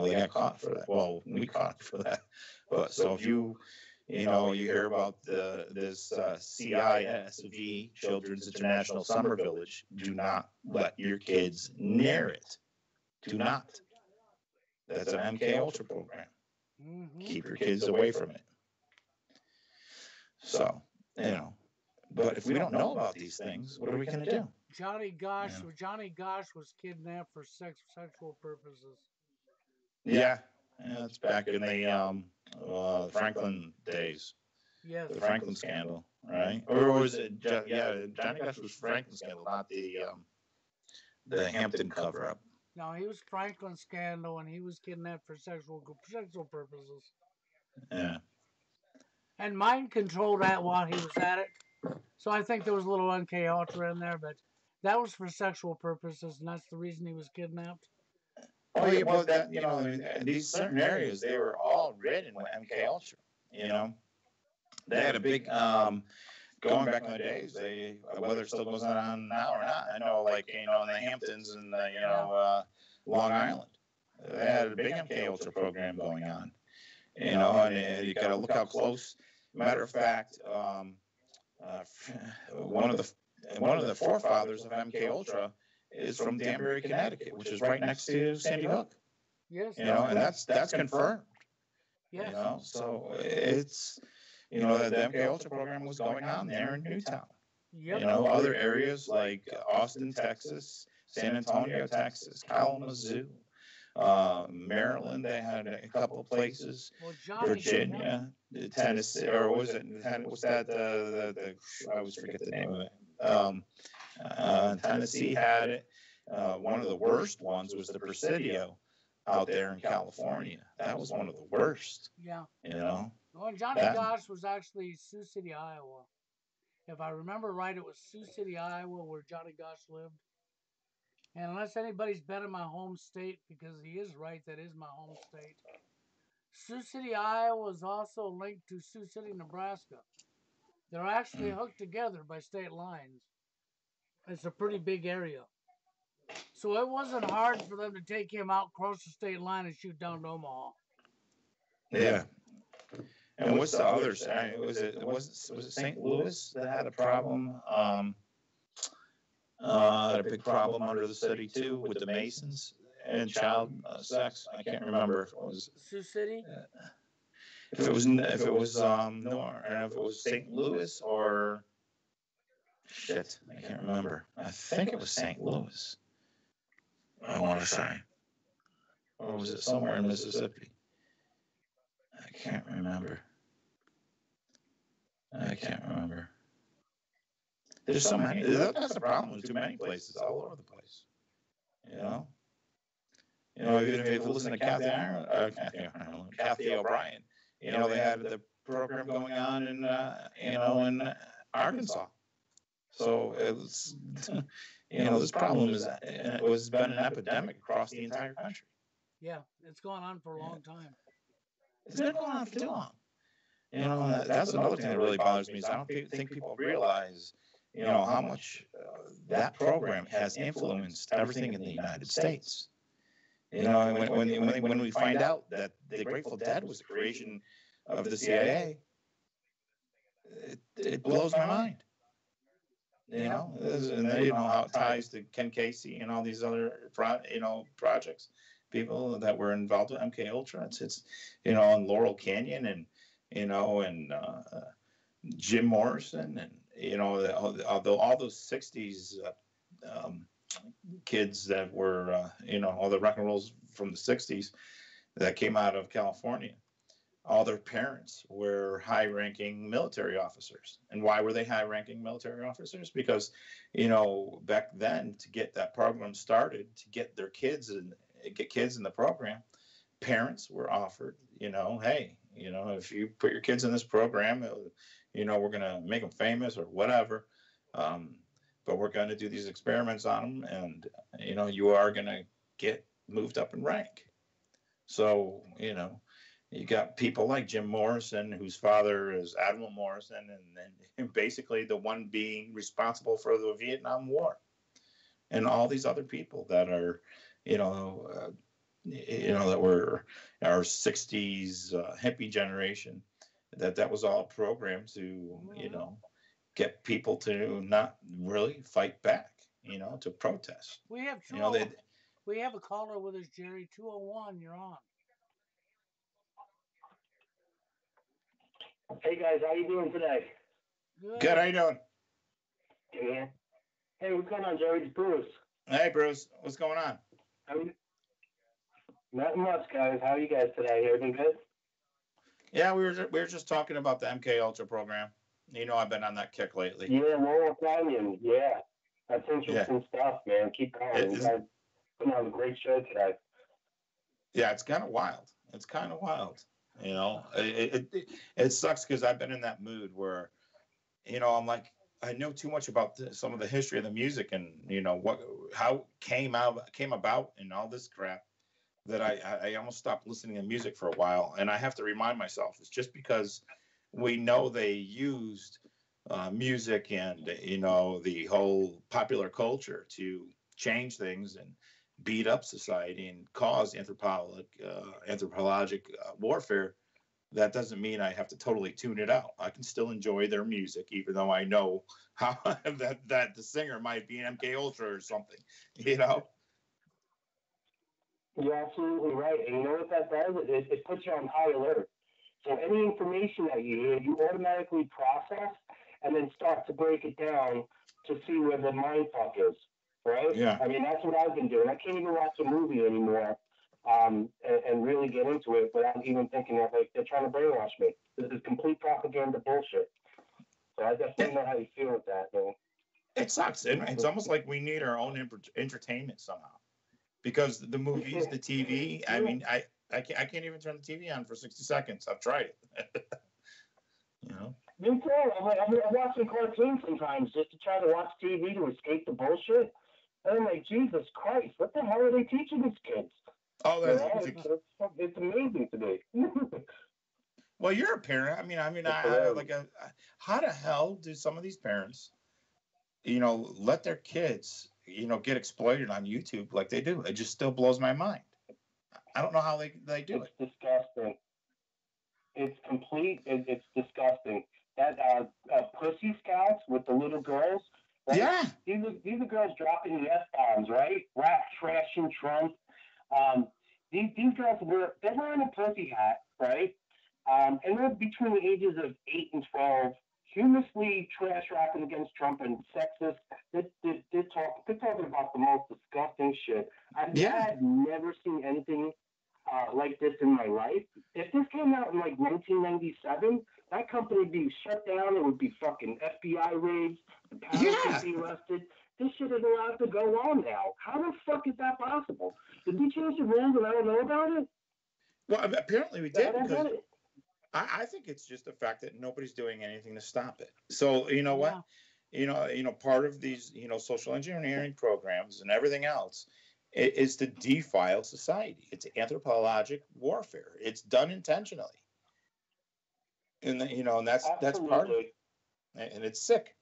They got caught for that. Well, we caught for that. But so if you hear about this CISV, Children's International Summer Village, do not let your kids near it. Do not. That's an MK Ultra program. Mm-hmm. Keep your kids away from it. So, but if we don't know about these things, what are we going to do? Johnny Gosh was kidnapped for sexual purposes. Yeah, it's back in the Franklin days. Yes. The Franklin scandal, right? Or was it? Johnny Gosh was Franklin scandal, not the Hampton cover up. No, he was Franklin scandal, and he was kidnapped for sexual purposes. Yeah. And mind controlled that while he was at it. So I think there was a little MK Ultra in there, but that was for sexual purposes, and that's the reason he was kidnapped. Oh yeah, well that these certain areas, they were all ridden with MK Ultra. They had a big going back in the days. Whether it still goes on now or not, I know in the Hamptons and Long Island, they had a big MK Ultra program going on. And you got to look how close. Matter of fact, one of the forefathers of MK Ultra is from Danbury, Connecticut, which is right next to Sandy Hook. Yes. And that's confirmed. Yes. So it's the MK Ultra program was going on there in Newtown. Yep. Other areas like Austin, Texas, San Antonio, Texas, Kalamazoo, Maryland. They had a couple of places. Well, Virginia, Tennessee, or was that I always forget the name of it. Tennessee had it. One of the worst ones was the Presidio out there in California. That was one of the worst. Yeah. Well, Johnny Gosh was actually Sioux City, Iowa. If I remember right, it was Sioux City, Iowa, where Johnny Gosh lived. And unless anybody's been in my home state, because he is right, that is my home state. Sioux City, Iowa is also linked to Sioux City, Nebraska. They're actually hooked together by state lines. It's a pretty big area. So it wasn't hard for them to take him out, cross the state line, and shoot down to Omaha. Yeah. And what's the others? Was it St. Louis that had a problem? Had a big problem under the city too with the Masons and child sex. I can't remember if it was Sioux City. If it was St. Louis or shit, I can't remember. I think it was St. Louis. I want to say, or was it somewhere in Mississippi? I can't remember. There's so many. That's the problem. There's too many places all over the place. Even if you listen to Kathy O'Brien, they had the program going on in Arkansas. So it's this problem has been an epidemic across the entire country. Yeah, it's gone on for a long time. It's been going on for too long. That's another thing that really bothers me is I don't think people realize, how much that program has influenced everything in the United States. When we find out that the Grateful Dead was the creation of the CIA, it blows my mind. And then how it ties to Ken Casey and all these other projects, people that were involved with MK Ultra. It's in Laurel Canyon and and Jim Morrison, and all those '60s kids that were all the rock and rolls from the '60s that came out of California. All their parents were high-ranking military officers. And why were they high-ranking military officers? Because, back then, to get that program started, to get their kids and get kids in the program, parents were offered, hey, if you put your kids in this program, we're going to make them famous or whatever. But we're going to do these experiments on them, and, you are going to get moved up in rank. So, you got people like Jim Morrison, whose father is Admiral Morrison, and basically the one being responsible for the Vietnam War, and all these other people that are, that were our '60s hippie generation. That was all programmed to, get people to not really fight back, to protest. We have we have a caller with us, Jerry. 201. You're on. Hey guys, how you doing today? Good. How you doing? Yeah. Hey, what's going on, Jerry? It's Bruce. Hey, Bruce. What's going on? Nothing much, guys. How are you guys today? Everything good? Yeah, we were just talking about the MK Ultra program. I've been on that kick lately. Yeah, Laurel Canyon. Yeah, that's interesting stuff, man. Keep going. You guys putting on a great show today. Yeah, it's kind of wild. It sucks because I've been in that mood where, I'm like, I know too much about some of the history of the music and how it came about and all this crap that I almost stopped listening to music for a while. And I have to remind myself, it's just because we know they used music and the whole popular culture to change things and beat up society and cause anthropologic warfare. That doesn't mean I have to totally tune it out. I can still enjoy their music, even though I know how that the singer might be an MK Ultra or something. You're absolutely right. And you know what that does? It puts you on high alert. So any information that you hear, you automatically process and then start to break it down to see where the mind fuck is, right? Yeah. I mean, that's what I've been doing. I can't even watch a movie anymore and really get into it without even thinking that, like, they're trying to brainwash me. This is complete propaganda bullshit. So I definitely know how you feel with that, man. It sucks. It's almost like we need our own entertainment somehow. Because the movies, the TV, I mean, I can't even turn the TV on for 60 seconds. I've tried it. Me too. I'm watching cartoons sometimes just to try to watch TV to escape the bullshit. And I'm like, Jesus Christ, what the hell are they teaching these kids? Oh, it's amazing to me. Well, you're a parent. How the hell do some of these parents, let their kids, get exploited on YouTube like they do? It just still blows my mind. I don't know how they do it. It's disgusting. It's complete. It's disgusting. That Pussy Scouts with the little girls. Right? Yeah. These are girls dropping the F-bombs, right? Rap, trashing Trump. These girls they're wearing a pussy hat, right? And they're between the ages of 8 and 12, humorously trash rapping against Trump and sexist. They're talking about the most disgusting shit. I've never seen anything like this in my life. If this came out in like 1997, that company would be shut down. It would be fucking FBI raids. The parents would be arrested. This shit is allowed to go on now. How the fuck is that possible? Did we change the rules and I don't know about it? Well, apparently we did, because I think it's just the fact that nobody's doing anything to stop it. So you know what? Part of these social engineering programs and everything else is to defile society. It's anthropologic warfare. It's done intentionally, and and that's part of it. And it's sick.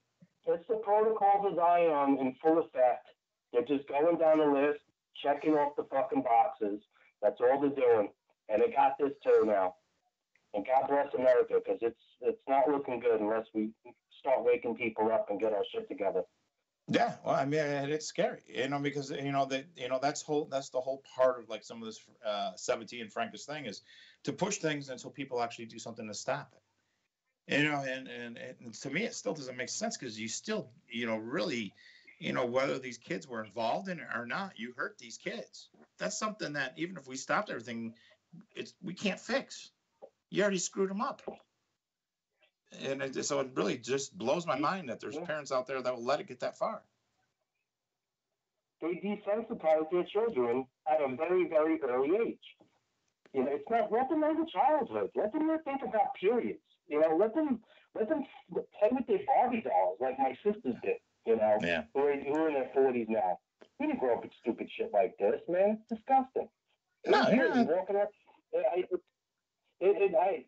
It's the protocols of Zion in full effect. They're just going down the list, checking off the fucking boxes. That's all they're doing, and they got this too now. And God bless America, because it's not looking good unless we start waking people up and get our shit together. Yeah, well, I mean, and it's scary, because that that's the whole part of like some of this 17 and Frankus thing is to push things until people actually do something to stop it. And to me, it still doesn't make sense because you still, really, whether these kids were involved in it or not, you hurt these kids. That's something that even if we stopped everything, we can't fix. You already screwed them up. And so it really just blows my mind that there's parents out there that will let it get that far. They desensitize their children at a very, very early age. It's not, let them have a childhood. Let them think about periods. Let them play with their Barbie dolls like my sisters did. Yeah. Who are in their 40s now. We didn't grow up with stupid shit like this, man. It's disgusting. No, yeah. Walking up, I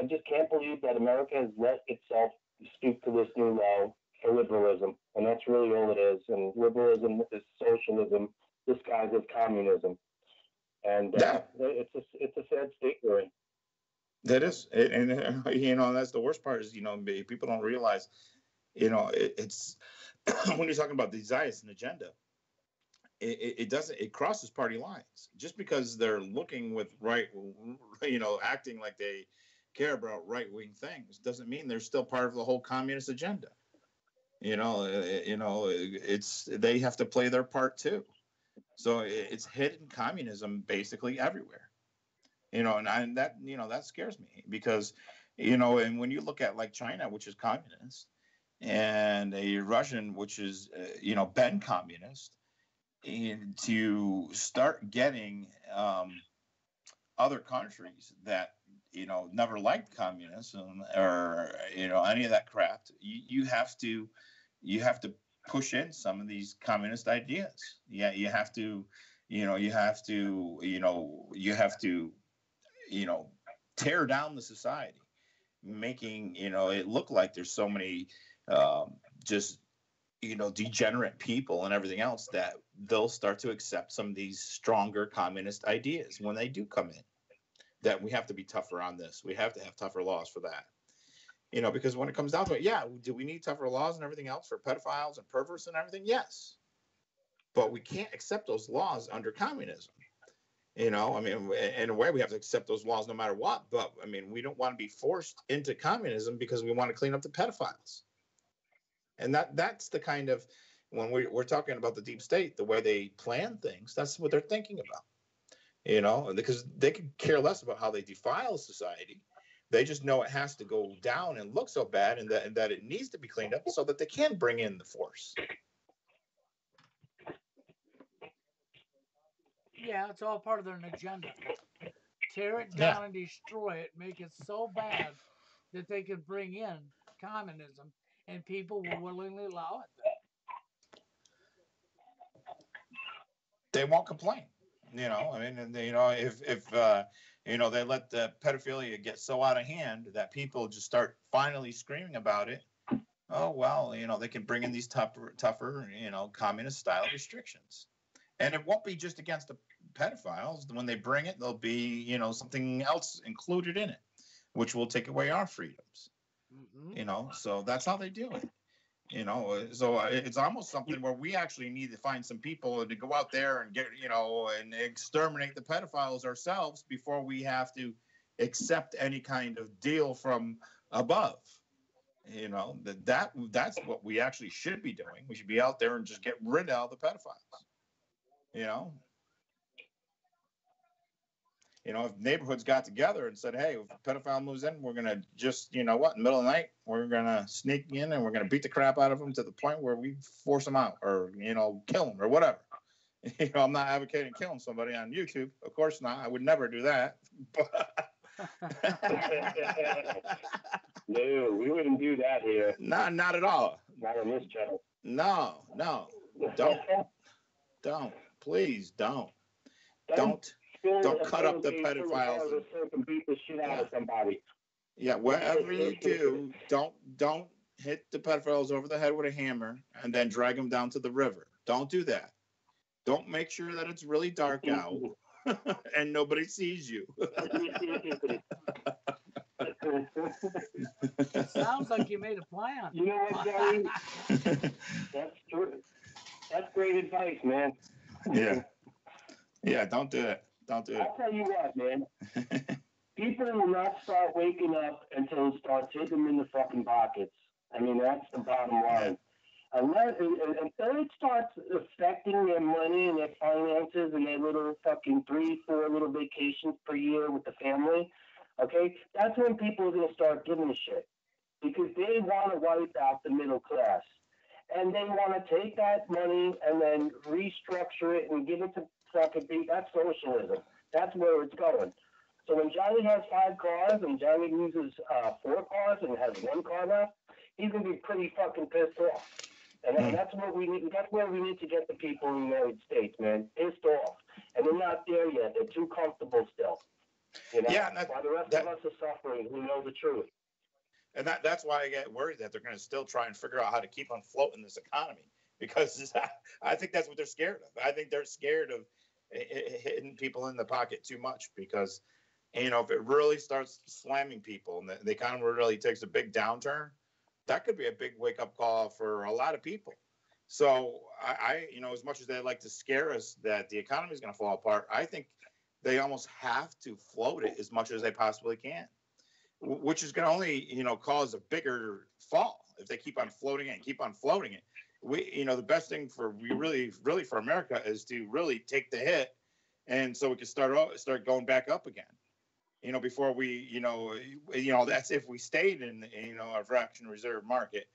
just can't believe that America has let itself stoop to this new low for liberalism, and that's really all it is. And liberalism is socialism disguised as communism, and it's a sad state we're in. That is, and that's the worst part is people don't realize, it's when you're talking about the Zionist agenda, it crosses party lines. Just because they're looking with acting like they care about right-wing things doesn't mean they're still part of the whole communist agenda. It's they have to play their part too. So it's hidden communism basically everywhere. And that scares me because, and when you look at like China, which is communist, and a Russian, which is, been communist, and to start getting other countries that, never liked communism or, any of that crap, you have to push in some of these communist ideas. Yeah, you have to tear down the society, making it look like there's so many just degenerate people and everything else that they'll start to accept some of these stronger communist ideas when they do come in. That we have to be tougher on this. We have to have tougher laws for that. Because when it comes down to it, yeah, do we need tougher laws and everything else for pedophiles and perverts and everything? Yes. But we can't accept those laws under communism. In a way, we have to accept those laws no matter what. But, we don't want to be forced into communism because we want to clean up the pedophiles. And that's the kind of, when we're talking about the deep state, the way they plan things, that's what they're thinking about. Because they could care less about how they defile society. They just know it has to go down and look so bad and that it needs to be cleaned up so that they can bring in the force. Yeah, it's all part of their agenda. Tear it down and destroy it, make it so bad that they can bring in communism and people will willingly allow it then. They won't complain. If they let the pedophilia get so out of hand that people just start finally screaming about it, oh, well, they can bring in these tougher, communist style restrictions. And it won't be just against the pedophiles. When they bring it, there'll be, something else included in it, which will take away our freedoms. Mm-hmm. So that's how they do it. So it's almost something where we actually need to find some people to go out there and get, and exterminate the pedophiles ourselves before we have to accept any kind of deal from above. That's what we actually should be doing. We should be out there and just get rid of all the pedophiles. If neighborhoods got together and said, hey, if a pedophile moves in, we're going to just, in the middle of the night, we're going to sneak in and we're going to beat the crap out of them to the point where we force them out or, kill them or whatever. I'm not advocating killing somebody on YouTube. Of course not. I would never do that. No, we wouldn't do that here. Not at all. Not on this channel. No. Don't. Please don't. Don't cut up the pedophiles and beat the shit out of somebody. Yeah, whatever you do, don't hit the pedophiles over the head with a hammer and then drag them down to the river. Don't do that. Don't make sure that it's really dark out and nobody sees you. Sounds like you made a plan. You know what, Gary? That's true. great advice, man. Yeah. Yeah, don't do it. Don't do it. I'll tell you what, man. People will not start waking up until it starts hitting them in the fucking pockets. I mean, that's the bottom line. Until it starts affecting their money and their finances and their little fucking 3-4 little vacations per year with the family, okay, that's when people are going to start giving a shit. Because they want to wipe out the middle class. And they want to take that money and then restructure it and give it to fucking people. That's socialism. That's where it's going. So when Johnny has 5 cars and Johnny loses 4 cars and has 1 car left, he's going to be pretty fucking pissed off. And that's what we need. That's where we need to get the people in the United States, man, pissed off. And they're not there yet. They're too comfortable still. You know, while the rest of us are suffering, we know the truth. And that's why I get worried that they're going to still try and figure out how to keep on float in this economy, because I think that's what they're scared of. I think they're scared of hitting people in the pocket too much, because, you know, if it really starts slamming people and the economy really takes a big downturn, that could be a big wake-up call for a lot of people. So I you know, as much as they like to scare us that the economy is going to fall apart, I think they almost have to float it as much as they possibly can, which is going to only, you know, cause a bigger fall if they keep on floating it and keep on floating it. We, you know, the best thing for really for America is to really take the hit, and so we can start going back up again. You know, before we, you know, that's if we stayed in, you know, a fractional reserve market.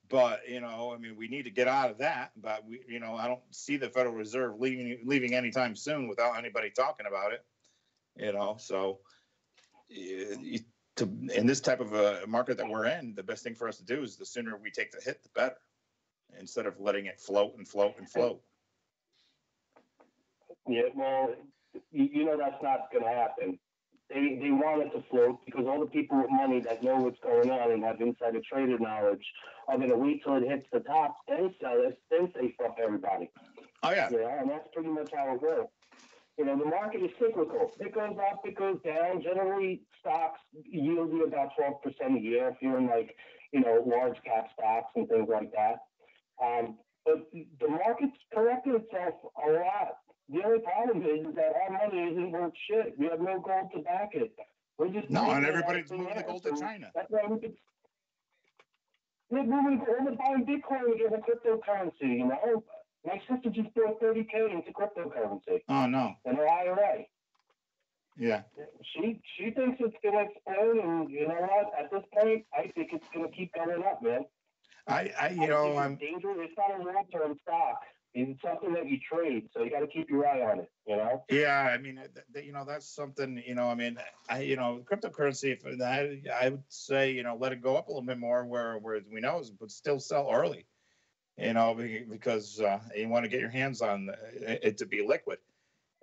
But, you know, I mean, we need to get out of that. But we, you know, I don't see the Federal Reserve leaving anytime soon without anybody talking about it. You know, so in this type of a market that we're in, the best thing for us to do is the sooner we take the hit, the better, instead of letting it float and float and float. Yeah, well, you know that's not going to happen. They want it to float because all the people with money that know what's going on and have insider trader knowledge are going to wait till it hits the top, then sell it, then say fuck everybody. Oh, yeah. You know, and that's pretty much how it works. You know, the market is cyclical. It goes up, it goes down. Generally, stocks yield you about 12% a year if you're in, like, you know, large cap stocks and things like that. But the market's corrected itself a lot. The only problem is that our money isn't worth shit. We have no gold to back it. We're just and everybody's moving the gold to China. That's why we're moving all the buying Bitcoin to get a cryptocurrency. You know, my sister just bought $30K into cryptocurrency. Oh no! In her IRA. Yeah. She thinks it's gonna explode, and you know what? At this point, I think it's gonna keep going up, man. I'm dangerous. It's not a long-term stock. It's something that you trade, so you got to keep your eye on it, you know? Yeah, I mean, you know, that's something, you know, I mean, cryptocurrency, I would say, you know, let it go up a little bit more where we know, but still sell early, you know, because you want to get your hands on it to be liquid.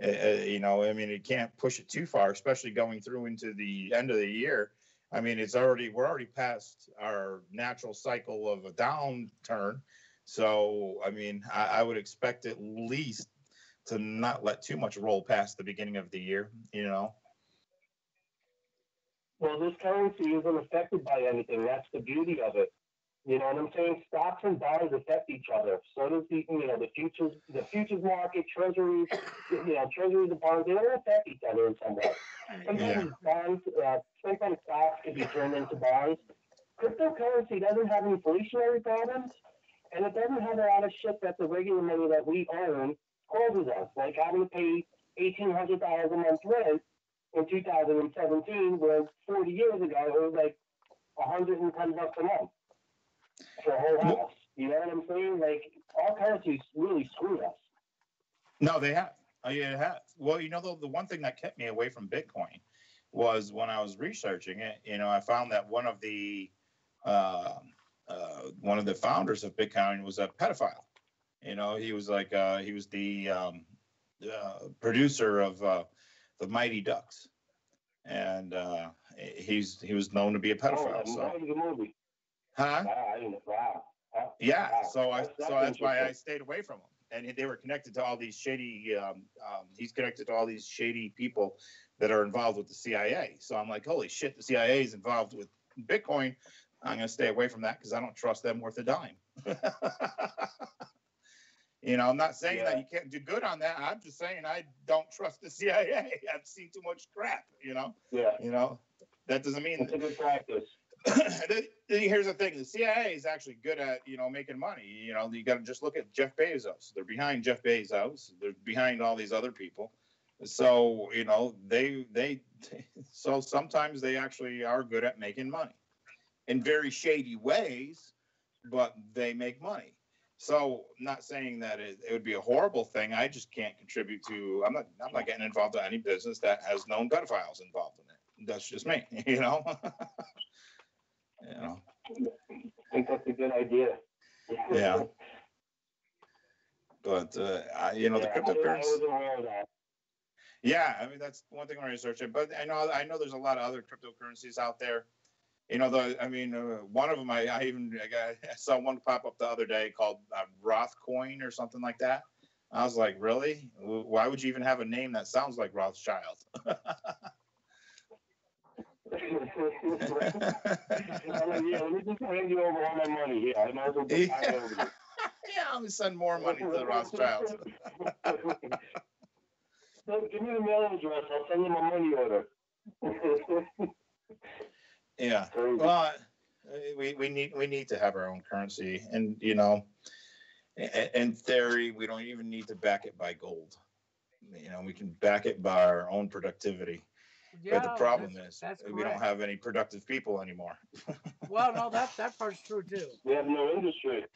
You know, I mean, you can't push it too far, especially going through into the end of the year. I mean, we're already past our natural cycle of a downturn. So, I mean, I would expect at least to not let too much roll past the beginning of the year, you know? Well, this currency isn't affected by anything. That's the beauty of it. You know what I'm saying? Stocks and bonds affect each other. So does the futures market, treasuries, treasuries and bonds, they all affect each other in some way. Sometimes sometimes stocks can be turned into bonds. Cryptocurrency doesn't have inflationary problems. And it doesn't have a lot of shit that the regular money that we earn causes us, like having to pay $1,800 a month rent in 2017, where 40 years ago it was like $110 a month for a whole house. You know what I'm saying? Like, our currencies really screwed us. No, they have. Oh, yeah, it has. Well, you know, the one thing that kept me away from Bitcoin was when I was researching it, you know, I found that one of the founders of Bitcoin was a pedophile. You know, he was like he was the producer of the Mighty Ducks, and he was known to be a pedophile. The movie. Huh? Wow. Yeah. Wow. So that's why I stayed away from him. And they were connected to all these shady. He's connected to all these shady people that are involved with the CIA. So I'm like, holy shit, the CIA is involved with Bitcoin. I'm going to stay away from that because I don't trust them worth a dime. I'm not saying that Yeah. you can't do good on that. I'm just saying I don't trust the CIA. I've seen too much crap. Yeah. You know, that doesn't mean. It's a good practice. Here's the thing: the CIA is actually good at making money. You got to just look at Jeff Bezos. They're behind Jeff Bezos. They're behind all these other people. So they so sometimes they actually are good at making money in very shady ways, but they make money. So not saying that it would be a horrible thing. I just can't contribute to. I'm not getting involved in any business that has known pedophiles involved in it. That's just me. You know. I think that's a good idea. Yeah. But the cryptocurrency. I wasn't aware of that. Yeah, I mean that's one thing I'm researching. But I know there's a lot of other cryptocurrencies out there. One of them I saw one pop up the other day called Roth Coin or something like that. I was like, really? Why would you even have a name that sounds like Rothschild? Yeah, let me just hand you over all my money. Yeah, I might as well just hand it over to you. Yeah, I'm gonna send more money to the Rothschilds. So give me the mailing address. I'll send you my money order. Yeah. Well, we need to have our own currency, and in theory, we don't even need to back it by gold. We can back it by our own productivity. Yeah, But the problem is that's we don't have any productive people anymore. Well, no, that part's true too. We have no industry.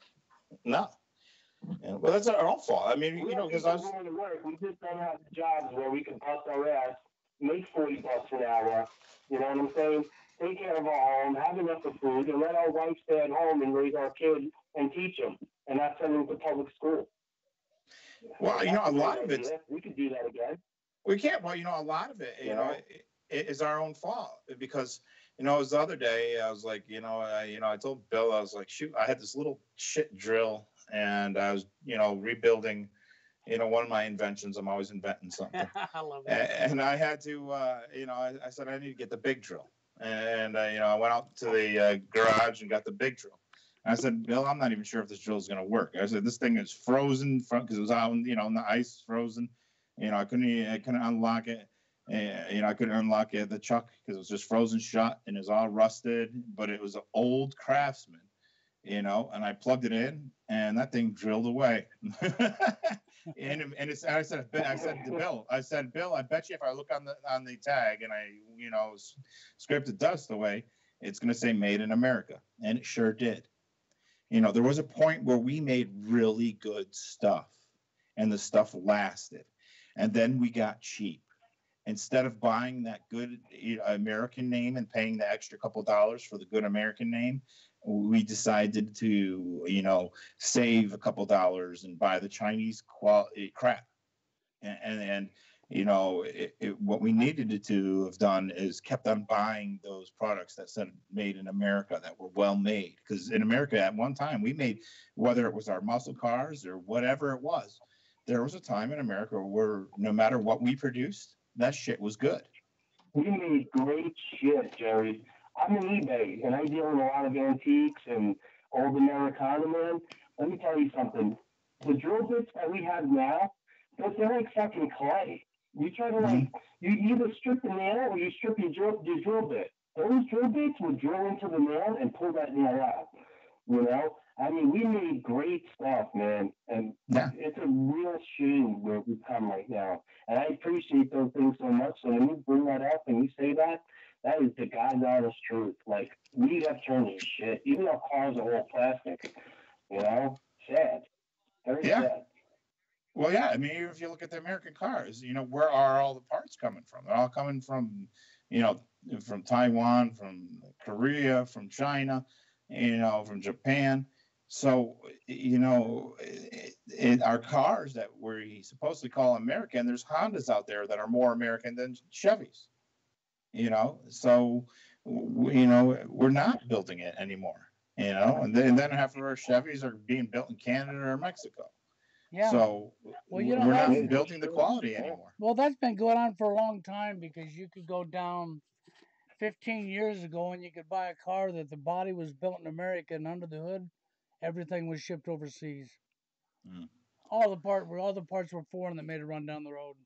No. Yeah, well, that's our own fault. I mean, because I was going to work. We just don't have jobs where we can bust our ass, make $40 an hour. You know what I'm saying? Take care of our home, have enough of food, and let our wife stay at home and raise our kids and teach them, and not send them to public school. Well, a lot of it. We could do that again. We can't. Well, a lot of it, it is our own fault because, it was the other day. I was like, I told Bill, I was like, shoot, I had this little shit drill, and I was, rebuilding, one of my inventions. I'm always inventing something. I love that. And I had to, I said I need to get the big drill, and I went out to the garage and got the big drill. I said, Bill, I'm not even sure if this drill is going to work. I said, this thing is frozen because it was out, in the ice, frozen. I couldn't unlock it. I couldn't unlock the chuck because it was just frozen shut and it was all rusted. But it was an old Craftsman, and I plugged it in and that thing drilled away. I said to Bill, Bill, I bet you if I look on the tag and I scrape the dust away, it's going to say "Made in America," and it sure did. There was a point where we made really good stuff, and the stuff lasted. And then we got cheap. Instead of buying that good American name and paying the extra couple dollars for the good American name, we decided to, save a couple dollars and buy the Chinese quality crap. And what we needed to have done is kept on buying those products that said made in America, that were well made. Because in America, at one time, we made, whether it was our muscle cars or whatever it was, there was a time in America where no matter what we produced, that shit was good. We made great shit, Jerry. I'm on eBay, and I deal in a lot of antiques and old Americana, man. Let me tell you something. The drill bits that we have now, they're like fucking clay. You try to you either strip the nail or you strip your drill bit. Those drill bits would drill into the nail and pull that nail out. I mean, we made great stuff, man, and it's a real shame where we've come right now. And I appreciate those things so much. So when you bring that up and you say that is the God's honest truth. Like, we have turned to shit. Even our cars are all plastic. Sad. Very sad. Well, yeah. I mean, if you look at the American cars, where are all the parts coming from? They're all coming from, from Taiwan, from Korea, from China, from Japan. So, our cars that we supposed to call American, there's Hondas out there that are more American than Chevys. So, we're not building it anymore. And then half of our Chevys are being built in Canada or Mexico. Yeah. So we're not building the quality anymore. Well, that's been going on for a long time because you could go down 15 years ago and you could buy a car that the body was built in America and under the hood, everything was shipped overseas. All the parts were foreign that made it run down the road.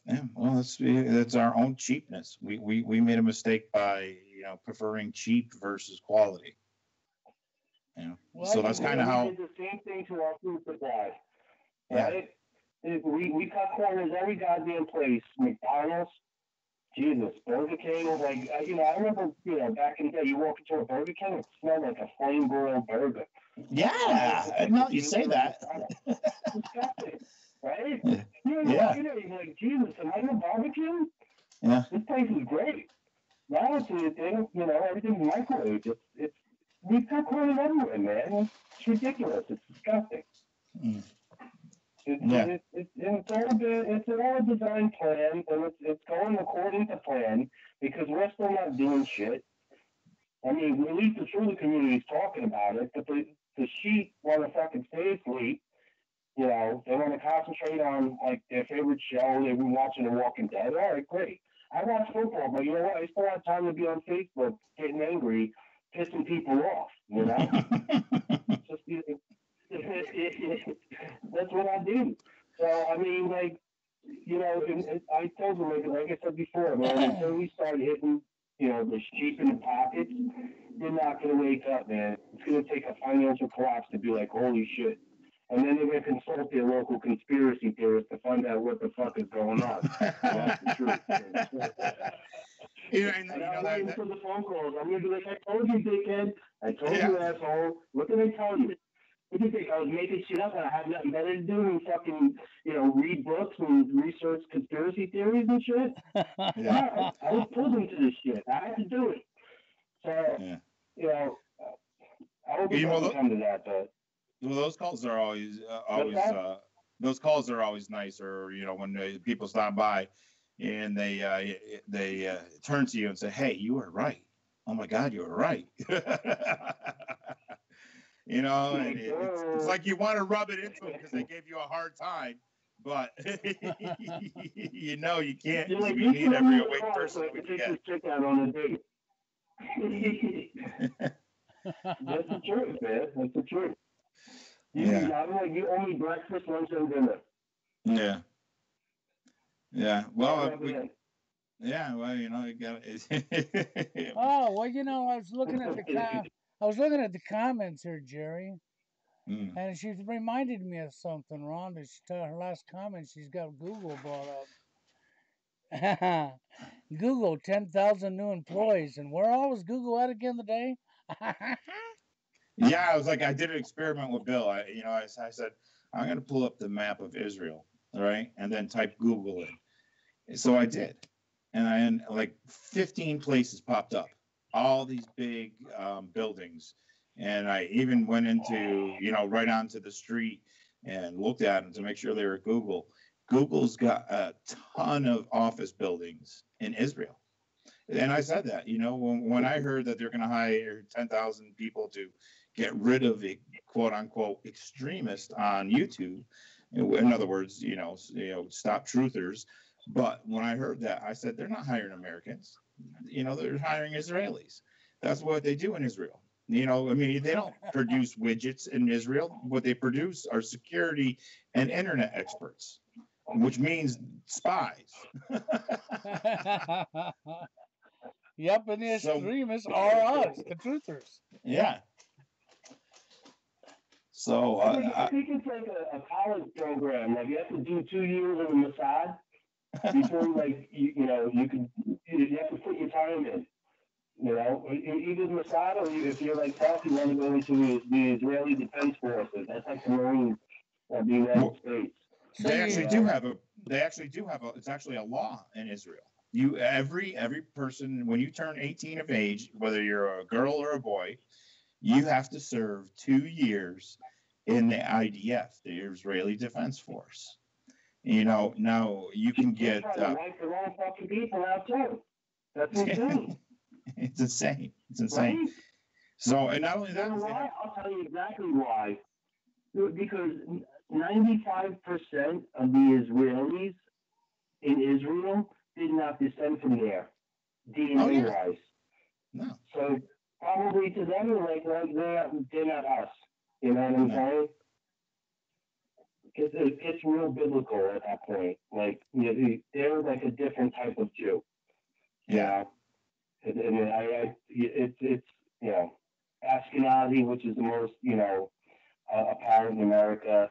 Yeah, well, that's our own cheapness. We made a mistake by preferring cheap versus quality. Well, So that's kind of how we did the same thing to our food supply, yeah. right? We cut corners every goddamn place. McDonald's, Jesus, Burger King. Like I remember, back in the day, you walk into a Burger King, it smelled like a flame broiled burger. Yeah, no, you say that. Disgusting, right? Yeah. You're like, Jesus, am I in a barbecue? Yeah. This place is great. Now it's anything, everything's microwave. It's we've got corners everywhere, man. It's ridiculous. It's disgusting. Mm. It's all a design plan, and it's going according to plan because we're still not doing shit. I mean, at least the truly community is talking about it, but the sheep want to fucking stay asleep. They want to concentrate on like their favorite show. They've been watching The Walking Dead. All right, great. I watch football, but you know what? I still have time to be on Facebook, getting angry, pissing people off. Just that's what I do. So I mean, like, I told them, like I said before, man, until we start hitting, the sheep in the pockets, they're not gonna wake up, man. It's gonna take a financial collapse to be like, holy shit. And then they're gonna consult their local conspiracy theorists to find out what the fuck is going on. That's the truth. I'm waiting for the phone calls. I'm gonna be like, I told you, dickhead. I told you, asshole. What did I tell you? What do you think? I was making shit up and I had nothing better to do than fucking, read books and research conspiracy theories and shit? Yeah, I was pulled into this shit. I had to do it. So, I hope it doesn't come to that, but. Well, those calls are always nice, or when people stop by and they turn to you and say, "Hey, you were right. Oh my God, you were right." And it's like you want to rub it into them because they gave you a hard time, but you can't. Like, we need every awake person we can get. Check out on a date. That's the truth, man. That's the truth. I'm like, you owe me breakfast, lunch, and dinner. Yeah. Yeah. Well, you got it. Oh, well, I was looking at the comments here, Jerry, and she reminded me of something, Ron. Her last comment, she's got Google brought up. Google, 10,000 new employees, and where all was Google at again today? Yeah, I was like, I did an experiment with Bill. I said, I'm going to pull up the map of Israel, all right, and then type Google in. So I did, and like 15 places popped up, all these big buildings, and I even went into, right onto the street and looked at them to make sure they were Google. Google's got a ton of office buildings in Israel. And I said that, when I heard that they're going to hire 10,000 people to get rid of a quote unquote extremist on YouTube, in other words, stop truthers. But when I heard that, I said, they're not hiring Americans. They're hiring Israelis. That's what they do in Israel. They don't produce widgets in Israel. What they produce are security and internet experts, which means spies. Yep, and the extremists are us, the truthers. Yeah. So I think it's like a college program. Like, you have to do 2 years of the Mossad before, you have to put your time in. Either the Mossad, or if you're like tough, you want to go into the Israeli Defense Forces. That's like the Marines of the United States. They actually do have it's actually a law in Israel. Every person, when you turn 18 of age, whether you're a girl or a boy, you have to serve 2 years in the IDF, the Israeli Defense Force. Now you can get. People out too. That's insane. It's insane. It's insane. Right? So, and not only that, I'll tell you exactly why. Because 95% of the Israelis in Israel did not descend from there, DNA-wise. No. So probably to them, like they're not us. You know what I'm saying? It's real biblical at that point. Like they're like a different type of Jew. You know, and it's you know Ashkenazi, which is the most apparent in America.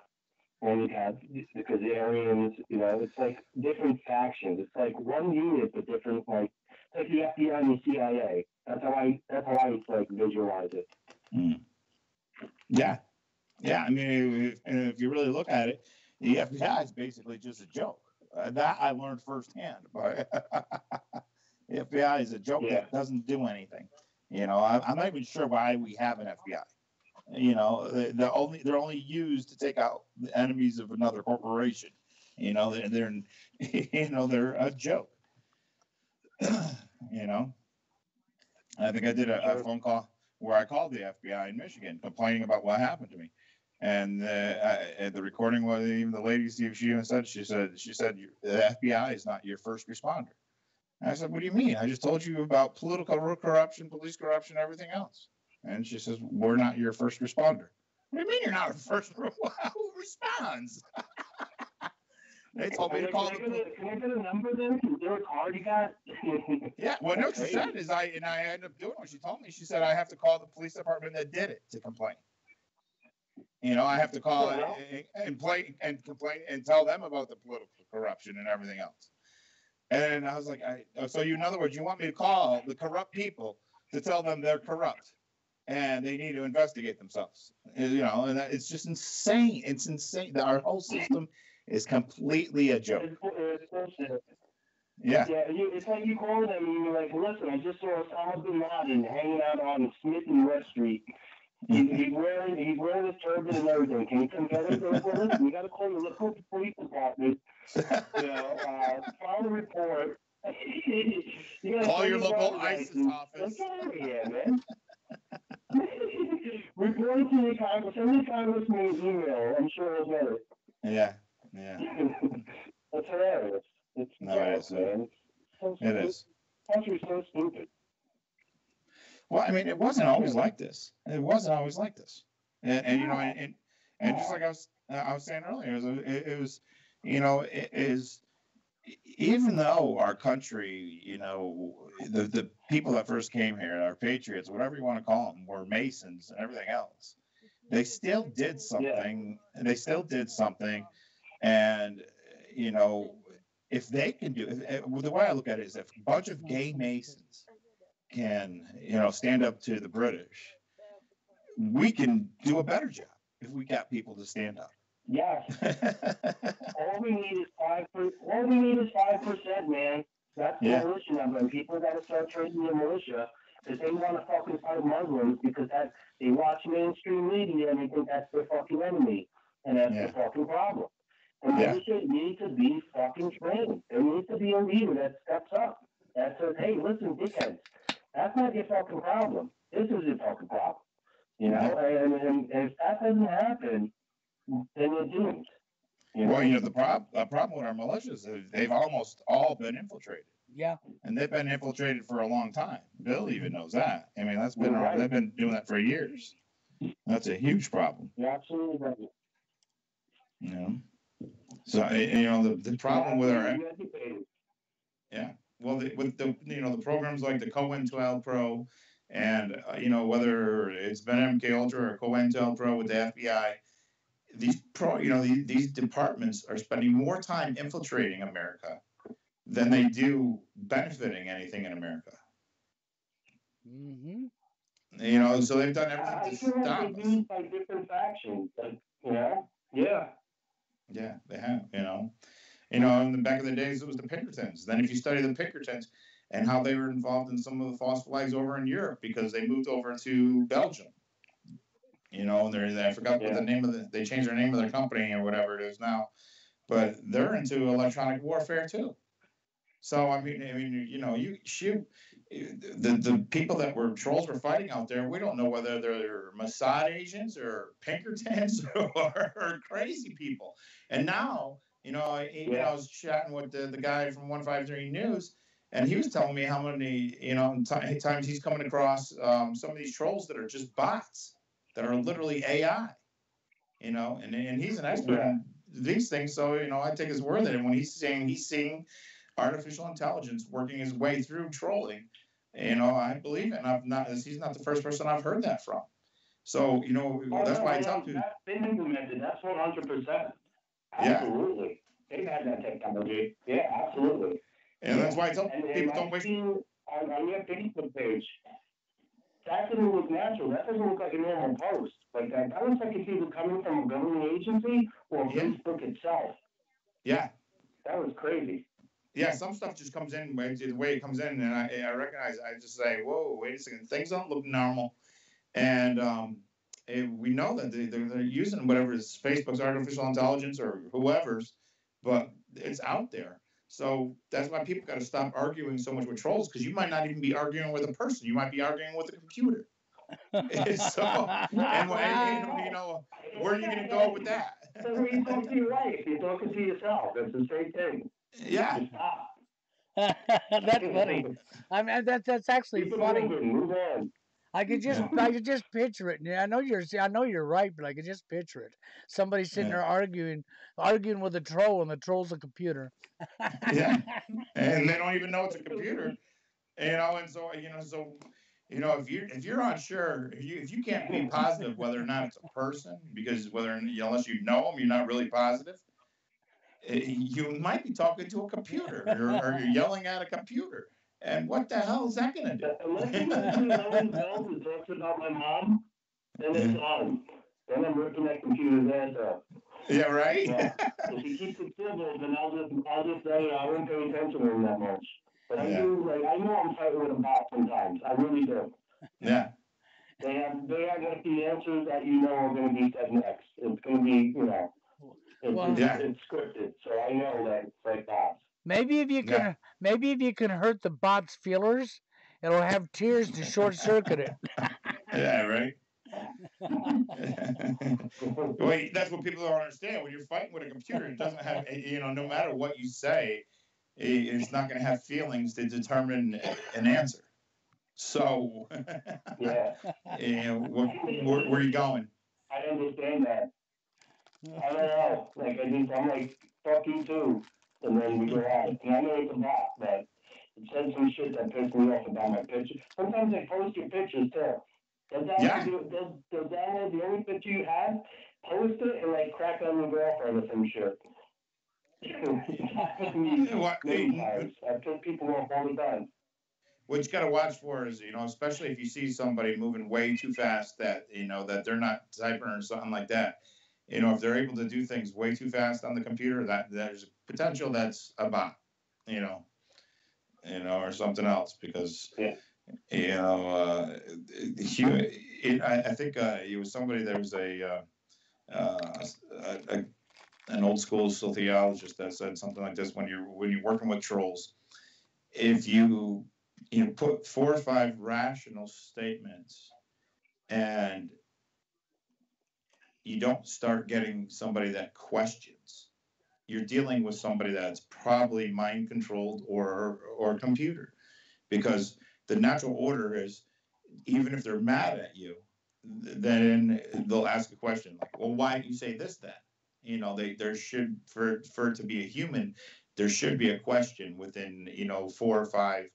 And you have the Khazarians. You know, it's like different factions. It's like one unit, but different. Like it's like the FBI and the CIA. That's how I like visualize it. Mm. Yeah. Yeah, I mean, if you really look at it, the FBI is basically just a joke. That I learned firsthand. But the FBI is a joke that doesn't do anything. You know, I'm not even sure why we have an FBI. You know, they're only used to take out the enemies of another corporation. You know, they're they're a joke. You know, I think I did a phone call where I called the FBI in Michigan complaining about what happened to me. And the recording was even the lady. She even said she said the FBI is not your first responder. And I said, what do you mean? I just told you about political corruption, police corruption, everything else. And she says, we're not your first responder. What do you mean you're not a first? Who responds? They told me to call. Can I get a number then? Is there a card you got? Yeah. Well, no. She said is I ended up doing what she told me. She said I have to call the police department that did it to complain. You know, I have to call and complain and tell them about the political corruption and everything else. And I was like, so in other words, you want me to call the corrupt people to tell them they're corrupt and they need to investigate themselves? You know, and it's just insane. It's insane that our whole system is completely a joke. It's bullshit. Yeah. Yeah, it's like you call them and you're like, listen, I just saw Osama bin Laden hanging out on Smith and West Street. He's wearing his turban and everything. Can you come get him? Like, well, listen, you got to call the local police department. File a report. You call your local ISIS office. Get out of here, man. Report it to the Congress. Send the congressman an email. I'm sure he'll get it. Yeah. That's hilarious. It is, man. It is. Country's so stupid. Well, I mean, it wasn't always like this. It wasn't always like this. And you know, and just like I was saying earlier, it was, you know, it is, even though our country, you know, the people that first came here, our patriots, whatever you want to call them, were Masons and everything else, they still did something. Yeah. They still did something. And, you know, if they can do it, the way I look at it is if a bunch of gay Masons can, you know, stand up to the British, we can do a better job if we got people to stand up. Yes. All we need is 5%. All we need is 5%, man. That's the militia number, and people got to start trading their militia because they want to fucking fight Muslims because they watch mainstream media and they think that's their fucking enemy, and that's the fucking problem. And militia need to be fucking trained. There needs to be a leader that steps up that says, "Hey, listen, dickheads, that's not your fucking problem. This is your fucking problem." You know, and if that doesn't happen, then you're doomed. You know? Well, you know, the problem with our militias is they've almost all been infiltrated. Yeah. And they've been infiltrated for a long time. Bill even knows that. I mean, they've been doing that for years. That's a huge problem. You're absolutely right. You know, so you know the problem with our with the you know the programs like the COINTEL Pro, and you know whether it's been MK Ultra or COINTEL Pro with the FBI, these departments are spending more time infiltrating America than they do benefiting anything in America. Mm-hmm. You know, so they've done everything to stop us. They're used by different factions, you know. Yeah. Yeah, they have. You know, in the back of the days, it was the Pinkertons. Then if you study the Pinkertons and how they were involved in some of the false flags over in Europe because they moved over to Belgium. You know, and I forgot what the name of they changed their name of their company or whatever it is now, but they're into electronic warfare too. So I mean, you know, you shoot the people that trolls were fighting out there. We don't know whether they're Mossad agents or Pinkertons or crazy people. And now, you know, I was chatting with the guy from 153 News, And he was telling me how many, times he's coming across some of these trolls that are just bots, that are literally AI, and he's an expert in these things. So, I take his word that when he's saying he's seeing artificial intelligence working his way through trolling, I believe it. And he's not the first person I've heard that from. So, that's why I tell people. That's been implemented. That's 100%. Absolutely. They've had that technology. Yeah, absolutely. And that's why I tell people don't waste. On your Facebook page, that doesn't look natural. That doesn't look like a normal post. Like that looks like it's either coming from a government agency or Facebook itself. Yeah. That was crazy. Yeah, some stuff just comes in the way it comes in, and I recognize. I just say, "Whoa, wait a second, things don't look normal," and we know that they're using whatever is Facebook's artificial intelligence or whoever's, but it's out there. So that's why people got to stop arguing so much with trolls, because you might not even be arguing with a person. You might be arguing with a computer. So, and where are you going to go with that? So when you talk to your wife, you're talking to yourself. It's the same thing. Yeah. That's funny. I mean, that's actually funny. Move on. I could just picture it. I know you're right, but I could just picture it. Somebody sitting there arguing with a troll, and the troll's a computer. Yeah, and they don't even know it's a computer, and so if you're unsure, if you can't be positive whether or not it's a person, because unless you know them, you're not really positive. You might be talking to a computer, or you're yelling at a computer. And what the hell is that going to do? Unless you listen to Bill who talks about my mom, then it's on. Then I'm ripping that computer's ass up. Yeah, right? Yeah. If he keeps it civil, then I'll just say I won't pay attention to him that much. But I know I'm fighting with a bot sometimes. I really do. Yeah. They are going to be answers that are going to be said next. It's going to be, it's scripted. So I know that it's like that. Maybe if you can hurt the bot's feelers, it'll have tears to short circuit it. Yeah, right. Well, that's what people don't understand. When you're fighting with a computer, it doesn't have, no matter what you say, it's not going to have feelings to determine an answer. So, yeah. Where are you going? I understand that. I don't know. I'm like, fuck you too. And then we go out. And I know it's a bot, but it said some shit that pissed me off about my picture. Sometimes they post your pictures too. Does that the only picture you have? Post it and crack on your girlfriend or some shit. I put people off all the time. What you got to watch for is, especially if you see somebody moving way too fast that that they're not typing or something like that. If they're able to do things way too fast on the computer, that there's potential that's a bot, or something else, because, I think it was somebody, there was an old school sociologist that said something like this: when you're working with trolls, if you put 4 or 5 rational statements and you don't start getting somebody that questions, you're dealing with somebody that's probably mind controlled or a computer, because the natural order is, even if they're mad at you, then they'll ask a question like, well, why did you say this then? There should, for it to be a human, there should be a question within 4 or 5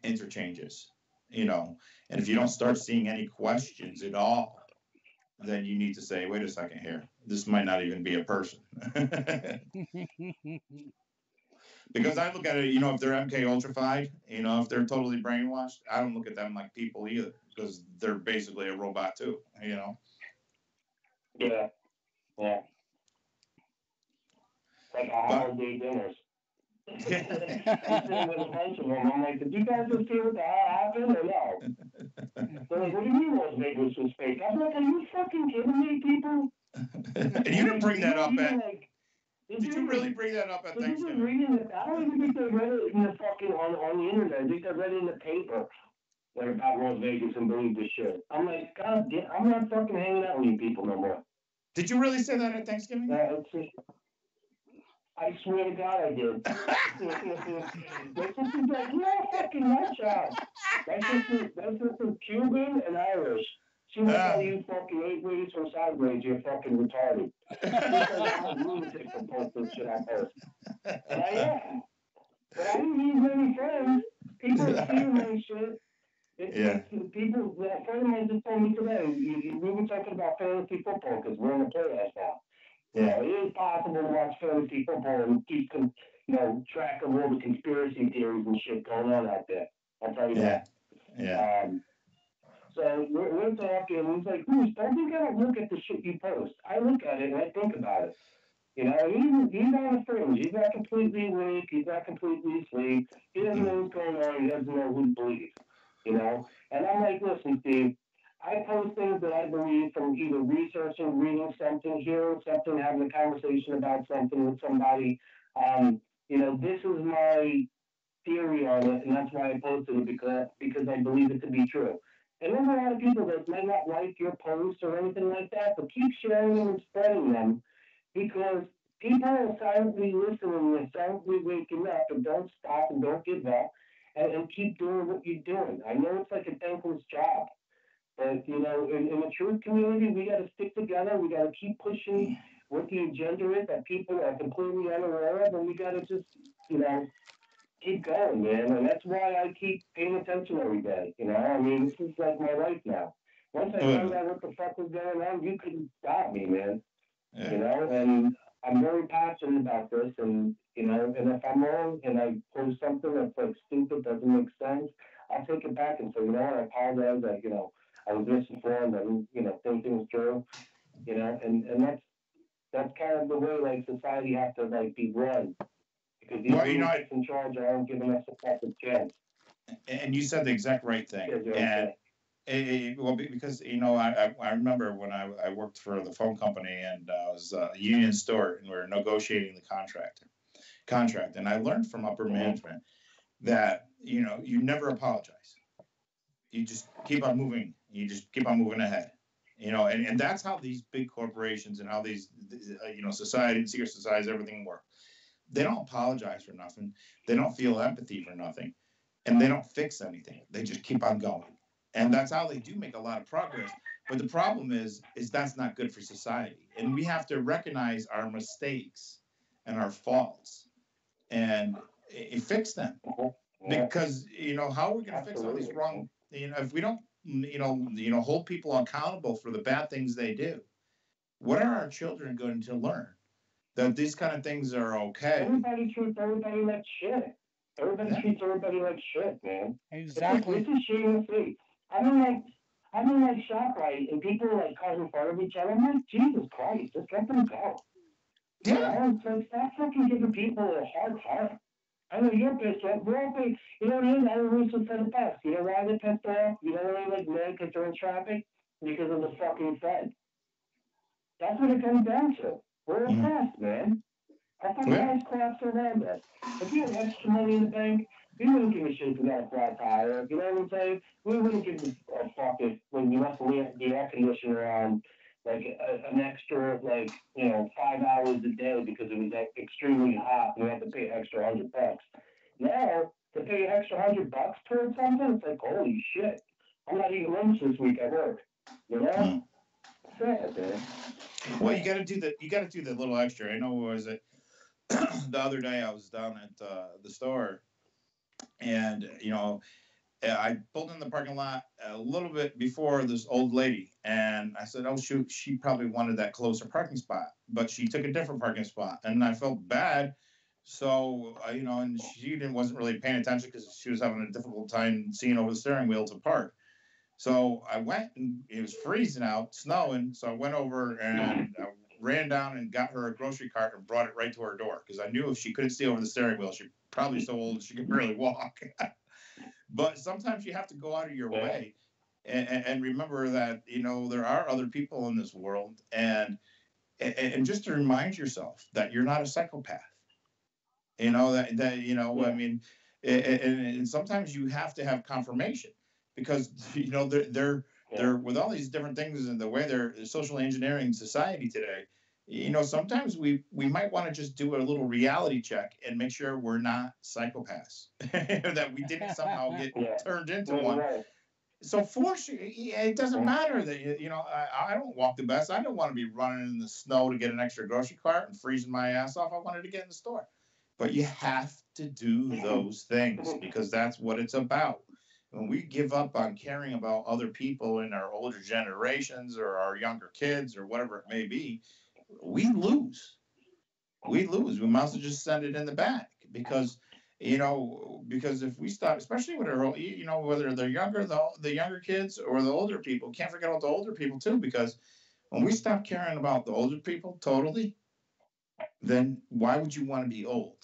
interchanges, and if you don't start seeing any questions at all, then you need to say, wait a second here, this might not even be a person. Because I look at it, if they're MK ultrafied, if they're totally brainwashed, I don't look at them like people either, because they're basically a robot too, Yeah. Like holiday dinners. I'm sitting with a bunch of them. I'm like, did you guys just see what the hell happened or no? They're like, what do you mean Las Vegas was fake? I'm like, are you fucking kidding me, people? And you didn't bring that up did you really bring that up at Thanksgiving? I don't even think they read it in the fucking on the internet. I think they read it in the paper. About Las Vegas and believe this shit. I'm like, God damn, I'm not fucking hanging out with you people no more. Did you really say that at Thanksgiving? Yeah, I swear to God, I did. My sister's like, yeah, fucking watch out. My sister's Cuban and Irish. She will tell you fucking 8 ways from sideways you're fucking retarded. She says I'm a lunatic for posting shit I post. And I am. But I didn't need many friends. People see my shit. It's people, that friend of mine just told me today, we were talking about fantasy football because we're in the playoffs now. Yeah, it is possible to watch fantasy football and keep, track of all the conspiracy theories and shit going on out there. I'll tell you that. Yeah. So we're talking, and he's like, Bruce, don't you gotta look at the shit you post. I look at it and I think about it. You know, he's on the fringe. He's not completely awake. He's not completely asleep. He doesn't know what's going on. He doesn't know who to believe. You know? And I'm like, listen, Steve, I post things that I believe from either researching, reading something, hearing something, having a conversation about something with somebody. This is my theory on it, and that's why I posted it because I believe it to be true. And there's a lot of people that might not like your posts or anything like that, but keep sharing them and spreading them because people are silently listening and silently waking up and don't stop and don't give up and keep doing what you're doing. I know it's like a thankless job, but in the truth community, we got to stick together. We got to keep pushing what the agenda is that people are completely unaware of, and we got to just keep going, man. And that's why I keep paying attention every day. I mean, this is like my life now. Once I found out what the fuck was going on, you couldn't stop me, man. And I'm very passionate about this, and and if I'm wrong and I post something that's like stupid, doesn't make sense, I'll take it back and say, I apologize. I was misinformed. I didn't, think things through. And that's kind of the way like society has to like be run because these people in charge aren't giving us a second chance. And you said the exact right thing. Because I remember when I worked for the phone company and I was a union store and we were negotiating the contract, and I learned from upper management that you never apologize. You just keep on moving. You just keep on moving ahead. And that's how these big corporations and how these society, secret societies, everything work. They don't apologize for nothing. They don't feel empathy for nothing, and they don't fix anything. They just keep on going. And that's how they do make a lot of progress. But the problem is that's not good for society. And we have to recognize our mistakes and our faults and fix them. Because, how are we going to fix all these wrong, if we don't, hold people accountable for the bad things they do, what are our children going to learn? That these kind of things are okay. Everybody treats everybody like shit. Everybody treats everybody like shit, man. Exactly. This is shame-free. I mean, like ShopRite, and people like causing fun of each other. I'm like, Jesus Christ, just let them go. Yeah. It's like, stop fucking giving people a hard heart. I know you're pissed off. We're all pissed. You know what I mean? I recently said it best. You know why they're pissed off? You know why they're like mad because they're in traffic? Because of the fucking Fed. That's what it comes down to. We're oppressed, man. I think guys collapse around us. If you had extra money in the bank, we wouldn't give a shit if we got a flat tire. You know what I'm saying? We wouldn't give a fuck if when you left the air conditioner on like an extra 5 hours a day because it was extremely hot and we had to pay extra $100. Now to pay an extra $100 towards something, it's like holy shit. I'm not eating lunch this week at work. You know? Sad, man. Well, you got to do the little extra. I know was it the other day I was down at the store, and I pulled in the parking lot a little bit before this old lady, and I said, "Oh shoot, she probably wanted that closer parking spot, but she took a different parking spot," and I felt bad. So and she wasn't really paying attention because she was having a difficult time seeing over the steering wheel to park. So I went, and it was freezing out, snowing. So I went over and I ran down and got her a grocery cart and brought it right to her door because I knew if she couldn't see over the steering wheel, she's probably so old she could barely walk. But sometimes you have to go out of your way and remember that there are other people in this world, and just to remind yourself that you're not a psychopath. I mean, and sometimes you have to have confirmation. Because they're with all these different things and the way they're social engineering society today, sometimes we might want to just do a little reality check and make sure we're not psychopaths, that we didn't somehow get turned into one. Right. So fortunately, it doesn't matter that I don't walk the best. I don't want to be running in the snow to get an extra grocery cart and freezing my ass off. I wanted to get in the store. But you have to do those things because that's what it's about. When we give up on caring about other people in our older generations or our younger kids or whatever it may be, we lose. We lose. We might as well just send it in the back because if we stop, especially with our, whether they're younger, the younger kids or the older people, can't forget about the older people too, because when we stop caring about the older people totally, then why would you want to be old?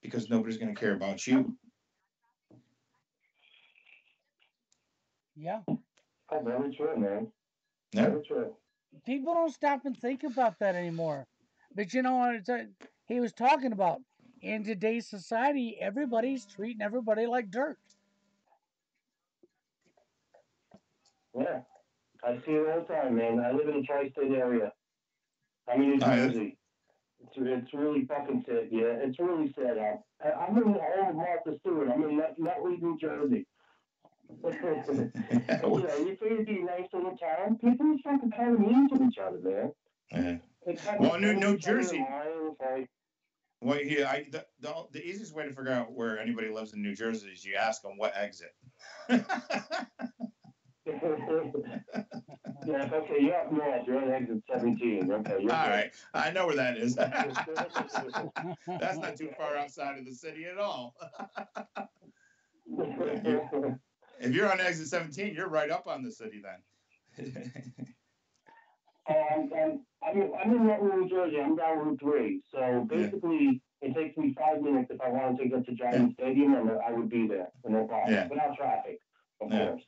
Because nobody's going to care about you. Yeah. Oh, very true, man. Yeah. Very true. People don't stop and think about that anymore. But you know what he was talking about? In today's society, everybody's treating everybody like dirt. Yeah. I see it all the time, man. I live in the tri-state area. I'm in New Jersey. It's really fucking sad. Yeah, it's really sad. I'm in the home of Martha Stewart. I'm in Nutley, New Jersey. You try to be nice in the town. People are fucking kind of mean to each other, man. Yeah. Well, New Jersey. Well, yeah, the easiest way to figure out where anybody lives in New Jersey is you ask them what exit. Yeah, okay, you're up north. You're on exit 17. Okay, you're all good. right. I know where that is. That's not too far outside of the city at all. If you're on exit 17, you're right up on the city then. I'm in New Jersey. I'm down Route 3. So basically, it takes me 5 minutes if I wanted to get to Giant Stadium, and I would be there. No problem. Without traffic, of course.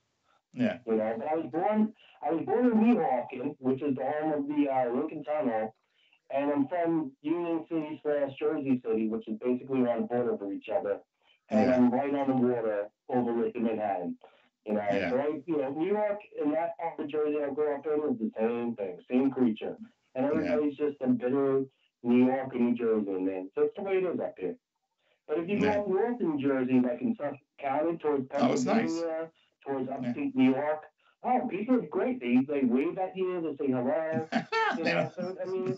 Yeah. But I was born in Weehawken, which is the home of the Lincoln Tunnel, and I'm from Union City / Jersey City, which is basically on the border of each other. And I'm right on the water overlooking Manhattan. So New York and that part of Jersey I grew up in is the same thing, same creature. And everybody's just a bitter New York and New Jersey, man. So that's the way it is up here. But if you go up north in New Jersey, like in Suffolk County, towards Pennsylvania, towards upstate New York, people are great. They wave at you, they say hello. So I mean,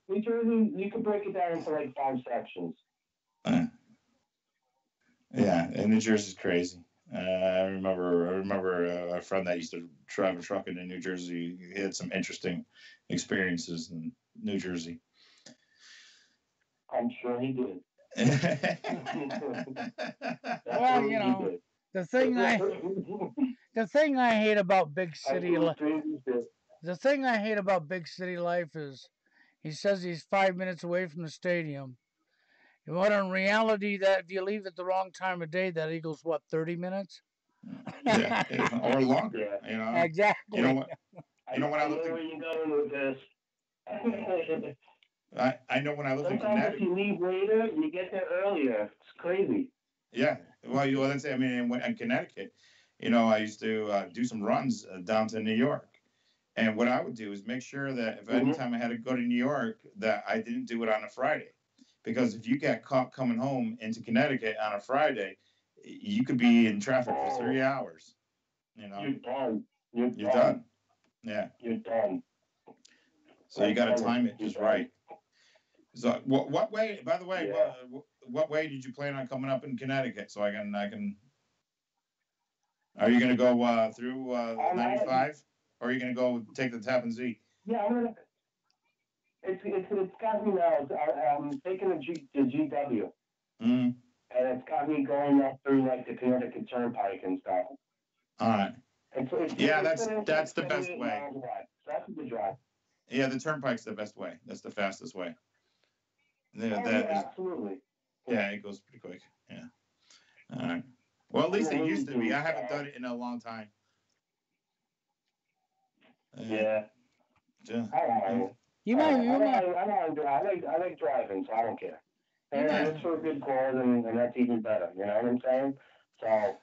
New Jersey, you could break it down into like 5 sections. Yeah, and New Jersey's crazy. I remember a friend that used to drive a truck in New Jersey. He had some interesting experiences in New Jersey. I'm sure he did. Well, the thing I hate about big city life is he says he's 5 minutes away from the stadium. But in reality, that if you leave at the wrong time of day, that equals what, 30 minutes? Yeah, or longer. Exactly. You know what? I know where you're going with this. I know when I lived in Sometimes Connecticut. if you leave later, you get there earlier. It's crazy. Yeah. Well, let's say, in Connecticut, I used to do some runs down to New York. And what I would do is make sure that if anytime I had to go to New York, that I didn't do it on a Friday. Because if you got caught coming home into Connecticut on a Friday, you could be in traffic for 3 hours. You're done. You're done. Yeah. You're done. So you got to time it just right. So what way? By the way, what way did you plan on coming up in Connecticut? So I can. Are you going to go through 95, or are you going to go take the Tappan Zee? Yeah, I'm gonna. It's got me now. I'm taking the GW, and it's got me going up through like the Connecticut Turnpike and stuff. All right. That's the best way. So that's a good drive. Yeah, the Turnpike's the best way. That's the fastest way. Absolutely. Yeah, it goes pretty quick. Yeah. All right. Well, at least it used to be. I haven't done it in a long time. Yeah. I like driving, so I don't care. And it's for a good cause, and that's even better. You know what I'm saying? So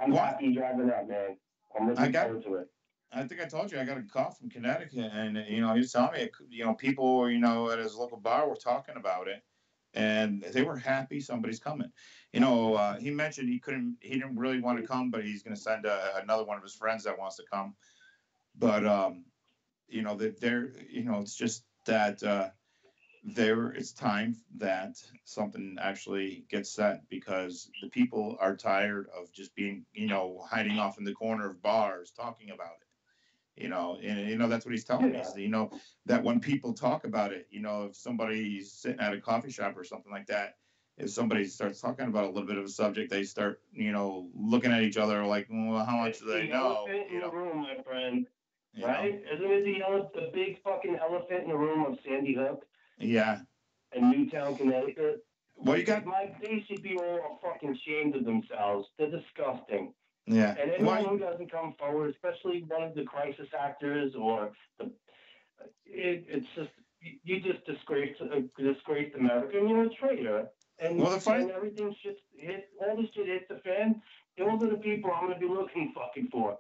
I'm happy driving up, man. I'm looking forward to it. I think I told you I got a call from Connecticut, and he was telling me, people, at his local bar were talking about it, and they were happy somebody's coming. He mentioned he didn't really want to come, but he's going to send another one of his friends that wants to come. But that it's just that it's time that something actually gets set because the people are tired of just being, hiding off in the corner of bars talking about it. And that's what he's telling me is, that when people talk about it, if somebody's sitting at a coffee shop or something like that, if somebody starts talking about a little bit of a subject, they start, looking at each other like, well, how much do they know? In the room, my friend. You Right? know? Isn't it the big fucking elephant in the room of Sandy Hook Yeah. and Newtown, Connecticut? Well, you got. They should be all fucking ashamed of themselves. They're disgusting. Yeah. And anyone who doesn't come forward, especially one of the crisis actors or it's just you just disgraced America. And you're a traitor. And and everything all this shit hits the fan. Those are the people I'm going to be looking fucking for.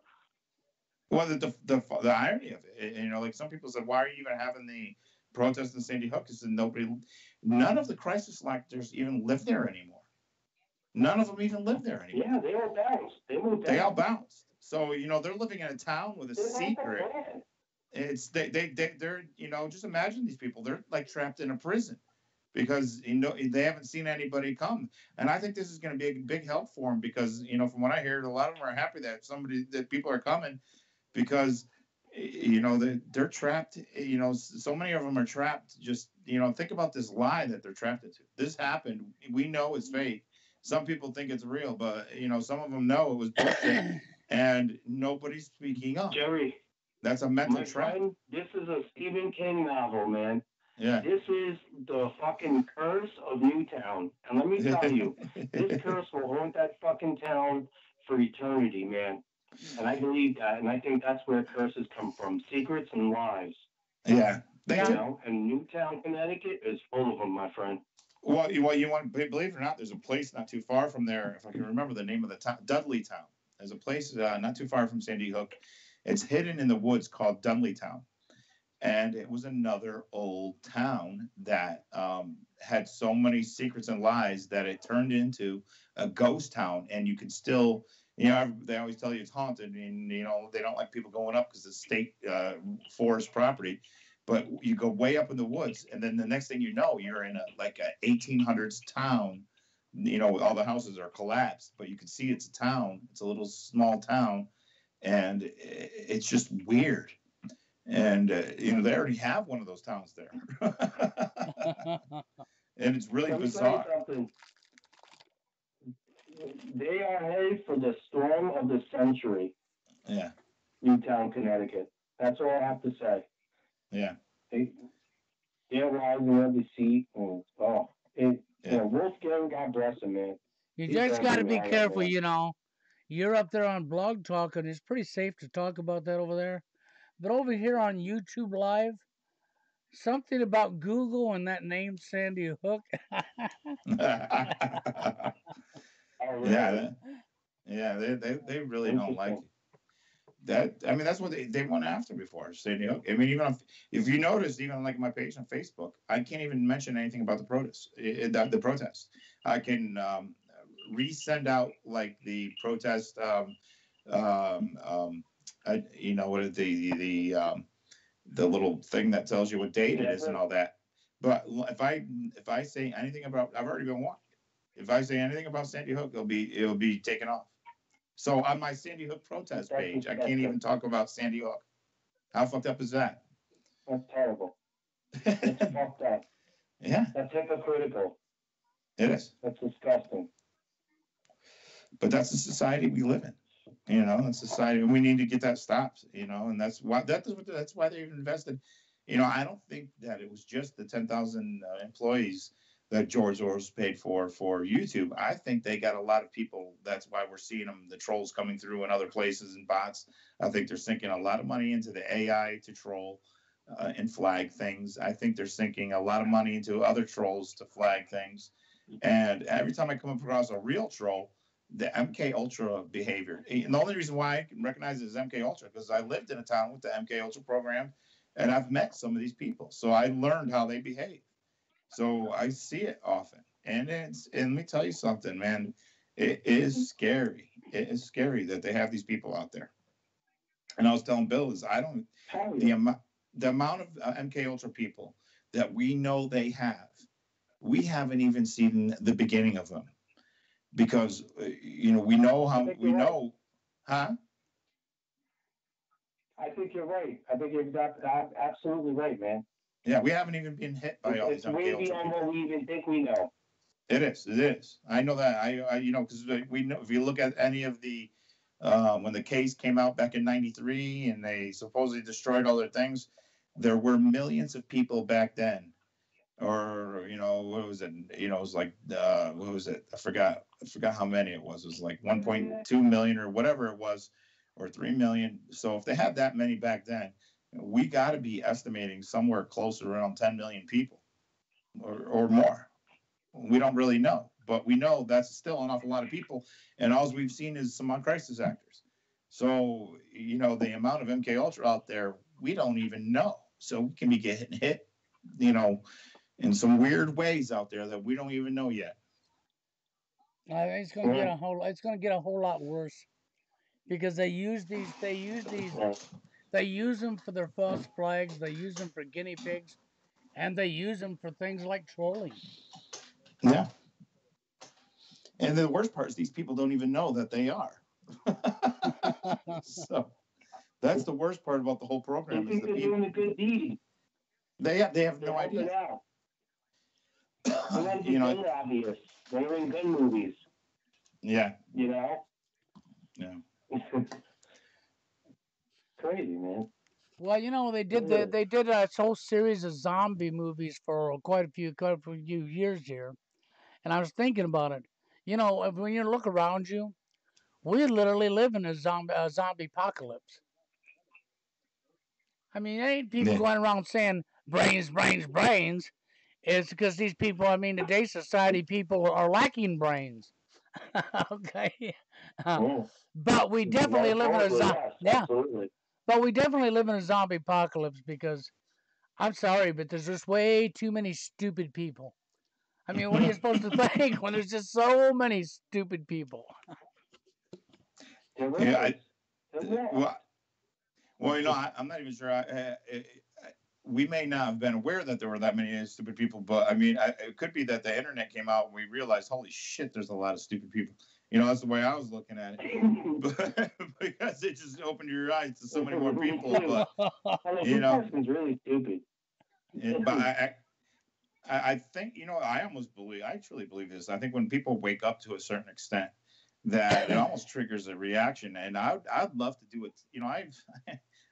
Well, the irony of it, like some people said, why are you even having the protest in Sandy Hook? Is none of the crisis actors even live there anymore. None of them even live there anymore. Yeah, they all bounced. They moved. They all bounced. So they're living in a town with a secret. It's they're just imagine these people. They're like trapped in a prison because they haven't seen anybody come. And I think this is going to be a big help for them because from what I hear, a lot of them are happy that people are coming because they're trapped. So many of them are trapped. Just think about this lie that they're trapped into. This happened. We know it's fake. Some people think it's real, but some of them know it was bullshit, and nobody's speaking up. Jerry, that's a mental trap. Friend, this is a Stephen King novel, man. Yeah. This is the fucking curse of Newtown, and let me tell you, this curse will haunt that fucking town for eternity, man. And I believe that, and I think that's where curses come from: secrets and lies. Yeah. And Newtown, Connecticut is full of them, my friend. Well, you want believe it or not, there's a place not too far from there. If I can remember the name of the town, Dudleytown. There's a place not too far from Sandy Hook. It's hidden in the woods called Dudleytown, and it was another old town that had so many secrets and lies that it turned into a ghost town. And you could still, they always tell you it's haunted, and they don't like people going up because it's state forest property. But you go way up in the woods, and then the next thing you know, you're in a 1800s town. All the houses are collapsed, but you can see it's a town. It's a little small town, and it's just weird. And they already have one of those towns there, and it's really bizarre. They are headed for the storm of the century. Yeah, Newtown, Connecticut. That's all I have to say. Yeah. They're rising every seat. And, Wolfgang, God bless him, man. You just got to be careful, You're up there on Blog Talk, and it's pretty safe to talk about that over there. But over here on YouTube Live, something about Google and that name Sandy Hook. Yeah, they really don't like it. That's what they went after before Sandy Hook. I mean, even if you notice, even like my page on Facebook, I can't even mention anything about the protest. The protest. I can resend out like the protest. What is the little thing that tells you what date it is and all that. But if I say anything about, I've already been warned. If I say anything about Sandy Hook, it'll be taken off. So on my Sandy Hook protest page, I can't even talk about Sandy Hook. How fucked up is that? That's terrible. It's fucked up. Yeah. That's hypocritical. It is. That's disgusting. But that's the society we live in. That's society. We need to get that stopped. And that's why they've invested. I don't think that it was just the 10,000 employees that George Soros paid for YouTube. I think they got a lot of people. That's why we're seeing them, the trolls coming through in other places and bots. I think they're sinking a lot of money into the AI to troll and flag things. I think they're sinking a lot of money into other trolls to flag things. And every time I come across a real troll, the MK Ultra behavior. And the only reason why I can recognize it as MK Ultra because I lived in a town with the MK Ultra program, and I've met some of these people, so I learned how they behave. So I see it often, and let me tell you something, man. It is scary. It is scary that they have these people out there. And I was telling Bill is I don't the amount of MK Ultra people that we know they have, we haven't even seen the beginning of them because we know how we know, huh? I think you're right. I think you're absolutely right, man. Yeah, we haven't even been hit by all these It's way MK Ultra beyond people. what we even think we know. It is. It is. I know that. Because we know if you look at any of the when the case came out back in '93 and they supposedly destroyed all their things, there were millions of people back then, or what was it? It was like what was it? I forgot how many it was. It was like 1.2 million or whatever it was, or 3 million. So if they had that many back then, we got to be estimating somewhere close around 10 million people or more. We don't really know, but we know that's still an awful lot of people, and all we've seen is some on crisis actors. So the amount of MK Ultra out there, we don't even know. So we can be getting hit, in some weird ways out there that we don't even know yet. It's going to get a whole. It's going to get a whole lot worse because they use these. They use them for their false flags. They use them for guinea pigs, and they use them for things like trolling. Yeah. And the worst part is these people don't even know that they are. So that's the worst part about the whole program. They think they're doing a good deed. They have no idea. They're not gun lobbyists. They're in gun movies. Yeah. Yeah. Crazy, man. Well, they did a whole series of zombie movies for quite a few years here, and I was thinking about it. When you look around you, we literally live in a zombie apocalypse. I mean, there ain't people going around saying brains, brains, brains. It's because these people, today's society, people are lacking brains. Okay. But we definitely live in a but we definitely live in a zombie apocalypse because I'm sorry, but there's just way too many stupid people. I mean, what are you supposed to think when there's just so many stupid people? Yeah. I'm not even sure. We may not have been aware that there were that many stupid people, but I mean, it could be that the internet came out and we realized, holy shit, there's a lot of stupid people. That's the way I was looking at it, but, because it just opened your eyes to so many more people. But this person's really stupid. But I think I truly believe this. I think when people wake up to a certain extent, that it almost triggers a reaction, and I'd love to do it.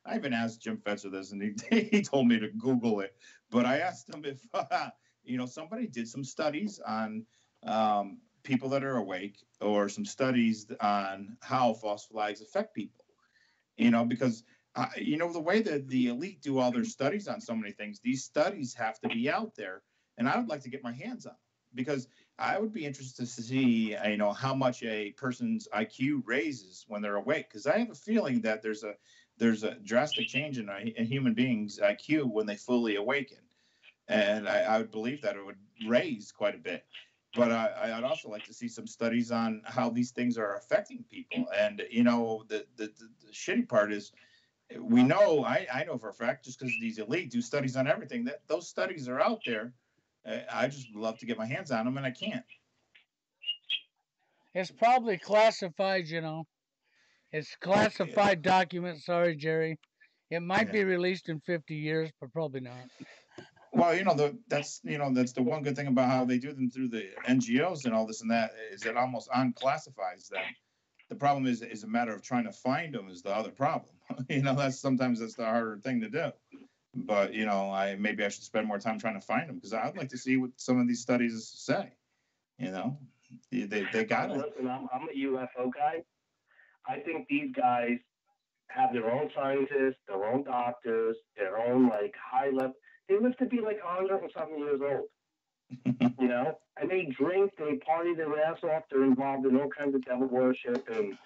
I even asked Jim Fetzer this, and he told me to Google it. But I asked him if somebody did some studies on people that are awake, or some studies on how false flags affect people. Because the way that the elite do all their studies on so many things, these studies have to be out there, and I would like to get my hands on them, because I would be interested to see, how much a person's IQ raises when they're awake, because I have a feeling that there's a drastic change in a human being's IQ when they fully awaken, and I would believe that it would raise quite a bit. But I'd also like to see some studies on how these things are affecting people. And the shitty part is, we know, I know for a fact, just because these elite do studies on everything, that those studies are out there. I just love to get my hands on them, and I can't. It's probably classified, It's classified documents. Sorry, Jerry. It might be released in 50 years, but probably not. Well, that's the one good thing about how they do them through the NGOs and all this and that, is it almost unclassifies them. The problem is a matter of trying to find them is the other problem. That's the harder thing to do. But maybe I should spend more time trying to find them, because I'd like to see what some of these studies say. They got it. Listen, I'm a UFO guy. I think these guys have their own scientists, their own doctors, their own high level. They live to be 100 and something years old. You know, and they drink, they party their ass off. They're involved in all kinds of devil worship and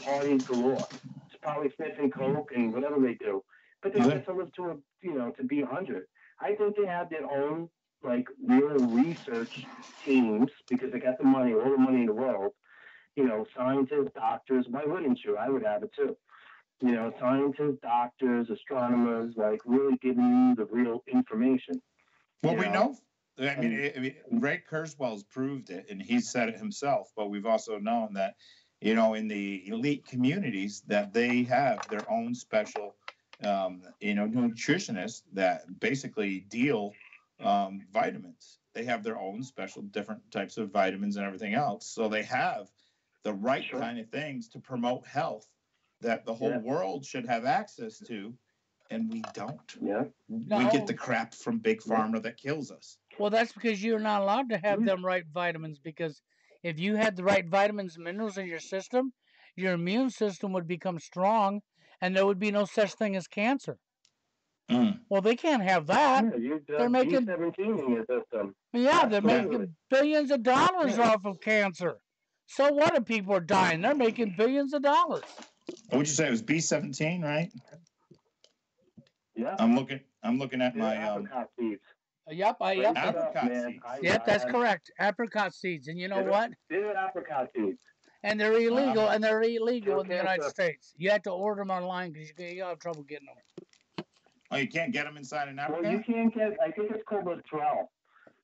parties galore. It's probably sniffing coke and whatever they do, but they Yeah. get to live to to be 100. I think they have their own like real research teams because they got the money, all the money in the world. You know, scientists, doctors. Why wouldn't you? I would have it too. You know, scientists, doctors, astronomers, like really giving you the real information. Well, you we know. I mean, And- Ray Kurzweil's proved it, and he said it himself. But we've also known that, you know, in the elite communities, that they have their own special, you know, nutritionists that basically deal vitamins. They have their own special different types of vitamins and everything else. So they have the right Sure. kind of things to promote health that the whole Yeah. world should have access to, and we don't. Yeah. We get the crap from big pharma that kills us. Well, that's because you're not allowed to have Yeah. them right vitamins, because if you had the right vitamins and minerals in your system, your immune system would become strong and there would be no such thing as cancer. Mm. Well, they can't have that. Yeah, you They're making- B17 in your system. Yeah, they're Absolutely. making billions of dollars Yeah. off of cancer. So what if people are dying? They're making billions of dollars. What would you say? It was B17, right? Yeah. I'm looking at They're my apricot seeds. Yep, Raise yep. it up, Apricot man. seeds. Yep, that's correct. Apricot seeds. And you know what? They're apricot seeds. And they're illegal, and they're illegal Kill in the United cancer. States. You have to order them online because you'll have trouble getting them. Oh, you can't get them inside an Well, Africa? you can't get. I think it's called Latrell.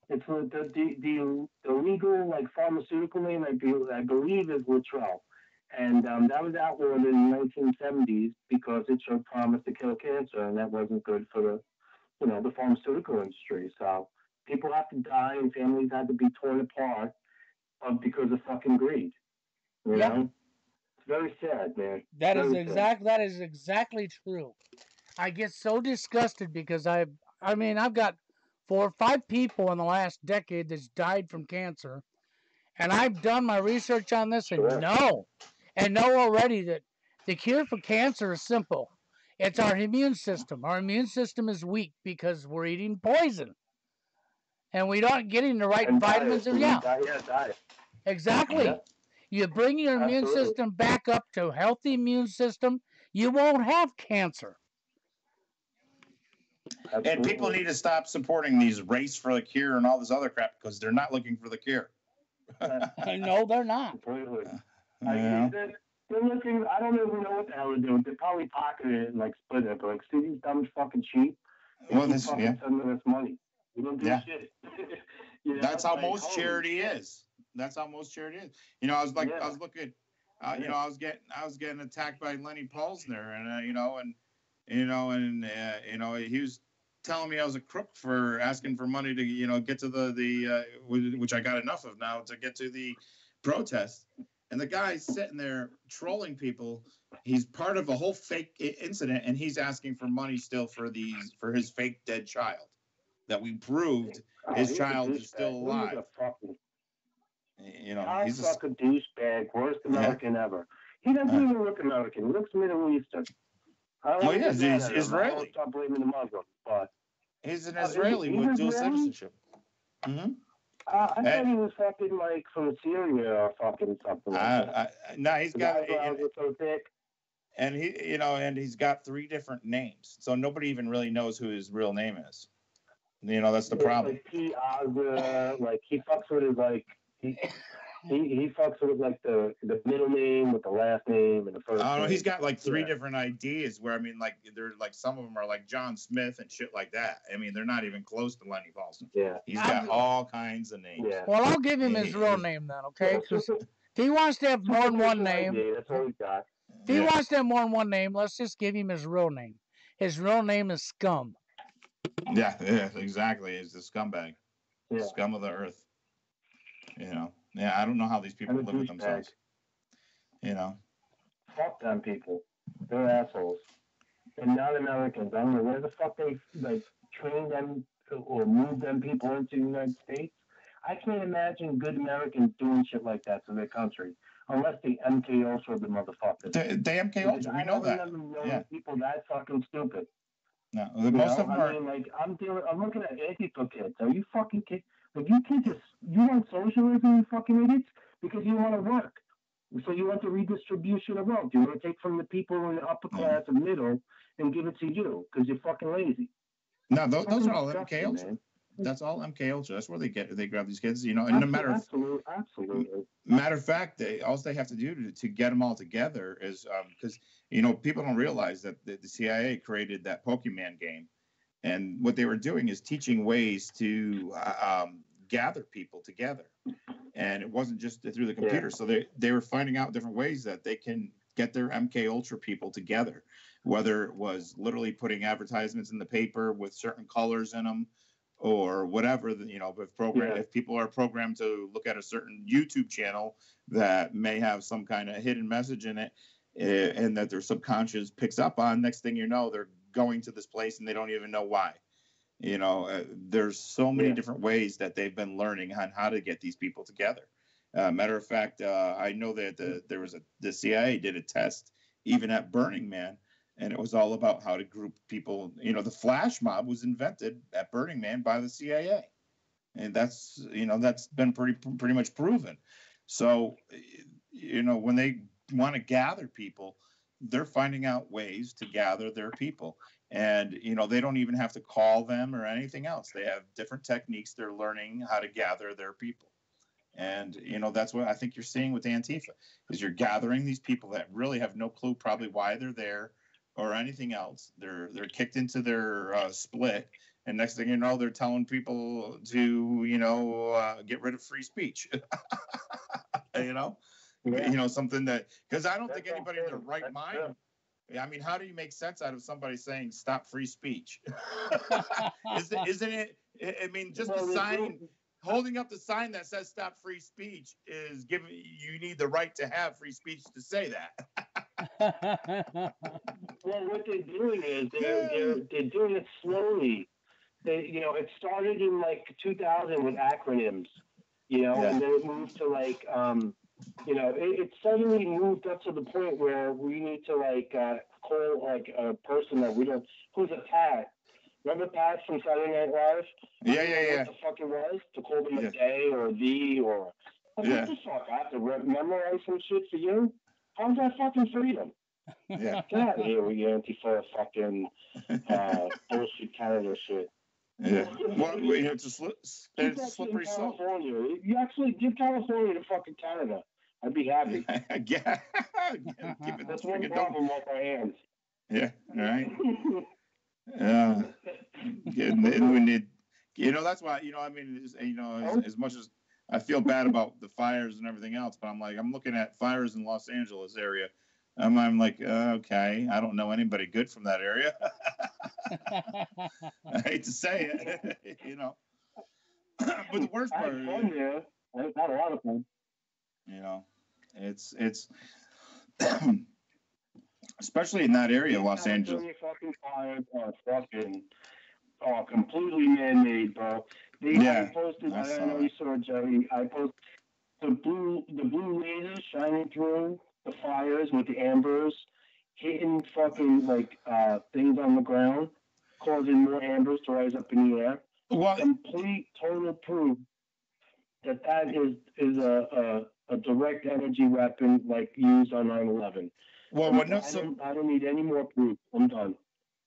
It's the legal like pharmaceutical name. I believe is Latrell, and that was outlawed in the 1970s because it showed promise to kill cancer, and that wasn't good for the pharmaceutical industry. So people have to die, and families had to be torn apart because of fucking greed. You Yeah. know, it's very sad, man. That is Very sad. that is exactly true. I get so disgusted because I've got 4 or 5 people in the last decade that's died from cancer, and I've done my research on this and Sure. know already that the cure for cancer is simple. It's our immune system. Our immune system is weak because we're eating poison, and we aren't getting the right And vitamins. diet. Yeah, Diet. exactly. Yeah. You bring your immune Absolutely. system back up to a healthy immune system, you won't have cancer. And people need to stop supporting these race for the cure and all this other crap because they're not looking for the cure. No, they're not. Completely. You know? They're looking. I don't even know what the hell they're doing. They're probably pocketing it and like splitting it. But like, see these dumb fucking sheep. Well, They fucking sending us money. We don't do Yeah. shit. That's how like, most holy charity shit. is. That's how most charity is. You know, I was like, Yeah. I was looking, you know, I was getting attacked by Lenny Paulsner, and you know, he was telling me I was a crook for asking for money to, you know, get to the which I got enough of now to get to the protest. And the guy's sitting there trolling people. He's part of a whole fake incident, and he's asking for money still for his fake dead child that we proved his He's a child is still douchebag. alive. He's a fucking You know, he's a fucking douchebag, worst American ever. He doesn't even look American. He looks Middle Eastern. Well, yeah, he's I Israeli. don't stop blaming the Muslims, but He's an Israeli with dual citizenship. Mm-hmm. I thought he was fucking like from Syria or fucking something like that. No, he's His got, eyebrows are so thick. and he's got 3 different names, so nobody even really knows who his real name is. You know, that's the problem. Like P. Azra, like he fucks with his like he fucks with like the middle name with the last name and the first. I don't know. name. He's got like 3 Yeah. different ideas where, I mean, like they're like some of them are like John Smith and shit like that. I mean, they're not even close to Lenny Paulson. Yeah. He's got all kinds of names. Yeah. Well, I'll give him his real name then, okay? Yeah, 'Cause if he wants to have more than one name, Yeah, that's all he got. if he wants to have more than one name, let's just give him his real name. His real name is Scum. Yeah, exactly. He's the scumbag, Yeah. scum of the earth. You know, yeah. I don't know how these people And a live with douchebag. themselves. You know, Fuck them people. They're assholes. They're not Americans. I don't know where the fuck they like train them or move them people into the United States. I can't imagine good Americans doing shit like that to their country, unless they MKO for the motherfuckers. the MK Because Ultra. I We know don't that. remember knowing Yeah. people that fucking stupid. No, You most know, of them I are. mean, like I'm looking at Antifa kids. Are you fucking kidding? Like you kids just you want socialism, you fucking idiots, because you want to work. So you want the redistribution of wealth. You want to take from the people in the upper Yeah. class and middle and give it to you because you're fucking lazy. No, It's those fucking are all MK disgusting, Ultra. man. That's all MK Ultra. That's where they grab these kids. You know, and no matter Absolutely. matter of fact, all they have to do to get them all together is because you know people don't realize that the CIA created that Pokemon game, and what they were doing is teaching ways to gather people together, and it wasn't just through the computer. Yeah. So they were finding out different ways that they can get their MK Ultra people together, whether it was literally putting advertisements in the paper with certain colors in them, or whatever. You know, if people are programmed to look at a certain YouTube channel that may have some kind of hidden message in it, and that their subconscious picks up on, next thing you know, they're going to this place and they don't even know why. You know, there's so many different ways that they've been learning on how to get these people together. Matter of fact, I know that the CIA did a test even at Burning Man, and it was all about how to group people. You know, the flash mob was invented at Burning Man by the CIA, and that's been pretty much proven. So, you know, when they want to gather people, they're finding out ways to gather their people. And, you know, they don't even have to call them or anything else. They have different techniques. They're learning how to gather their people. And, you know, that's what I think you're seeing with Antifa, is you're gathering these people that really have no clue probably why they're there or anything else. They're kicked into their split. And next thing you know, they're telling people to, you know, get rid of free speech. You know? Yeah. You know, something that, because I don't think anybody in their right mind, I mean, how do you make sense out of somebody saying stop free speech? Isn't it? I mean, just the sign, holding up the sign that says stop free speech is giving you need the right to have free speech to say that. Well, what they're doing is they're doing it slowly. You know, it started in like 2000 with acronyms, you know, and then it moved to like, you know, it suddenly moved up to the point where we need to like call like a person that we don't, who's a Pat. Remember Pat from Saturday Night Live? Yeah. What the fuck it was? To call them a day or a the or what the fuck? I have to memorize some shit for you? How's that fucking freedom? Yeah. Get out of here with your Antifa fucking bullshit Canada shit. Yeah. Well, you know, it's a slippery slope. You actually give California to fucking Canada. I'd be happy. Yeah. That's one problem off our hands. Yeah. All right. And we need, you know, that's why, you know, I mean, you know, as much as I feel bad about the fires and everything else, but I'm looking at fires in Los Angeles area. I'm like, okay, I don't know anybody good from that area. I hate to say it, you know. But the worst part is, not a lot of fun. You know, it's especially in that area, Los Angeles. Fucking fires are completely man-made, bro. I posted. I know you saw it, Jerry. I posted the blue lasers shining through the fires with the ambers, hitting fucking like things on the ground, causing more ambers to rise up in the air. Complete total proof that is a direct energy weapon like used on 9/11. Well, I don't need any more proof. I'm done.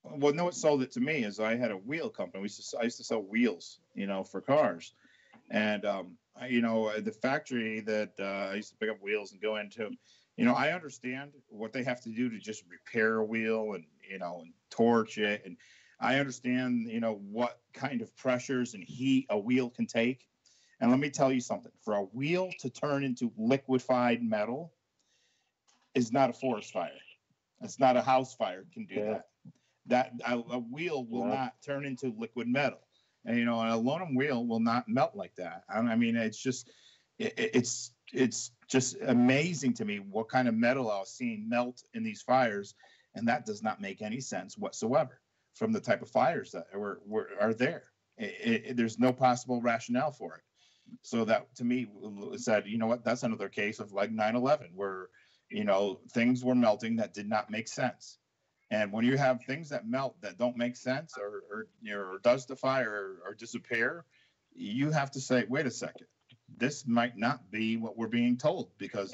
Well, no, what sold it to me is I had a wheel company. I used to sell wheels, you know, for cars, and you know, the factory that I used to pick up wheels and go into, you know, I understand what they have to do to just repair a wheel and, you know, and torch it, and I understand, you know, what kind of pressures and heat a wheel can take. And let me tell you something: for a wheel to turn into liquefied metal is not a forest fire. It's not a house fire can do that. That a wheel will not turn into liquid metal, and you know, an aluminum wheel will not melt like that. I mean, it's just amazing to me what kind of metal I was seeing melt in these fires, and that does not make any sense whatsoever from the type of fires that are there. There's no possible rationale for it. So that to me said, you know what, that's another case of like 9/11 where, you know, things were melting that did not make sense. And when you have things that melt that don't make sense or dustify or disappear, you have to say, wait a second, this might not be what we're being told, because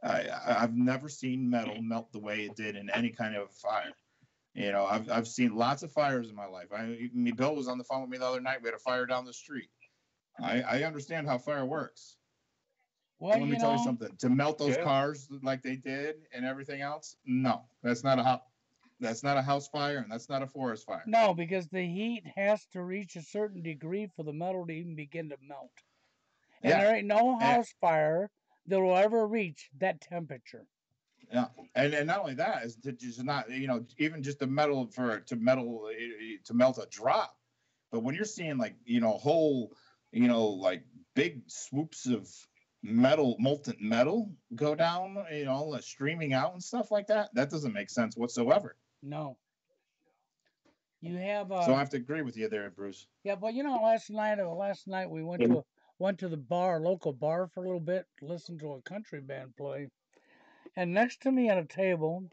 I've never seen metal melt the way it did in any kind of fire. I've seen lots of fires in my life. Bill was on the phone with me the other night. We had a fire down the street. I understand how fire works. Well, let me tell you something. To melt those cars like they did and everything else, no, that's not a house fire, and that's not a forest fire. No, because the heat has to reach a certain degree for the metal to even begin to melt. And there ain't no house fire that will ever reach that temperature. Yeah, and not only that, is to just not, even just the metal to melt a drop. But when you're seeing like, whole, like big swoops of molten metal go down, streaming out and stuff like that, that doesn't make sense whatsoever. No. You have so I have to agree with you there, Bruce. Yeah, but last night we went to the local bar for a little bit, listened to a country band play. And next to me at a table,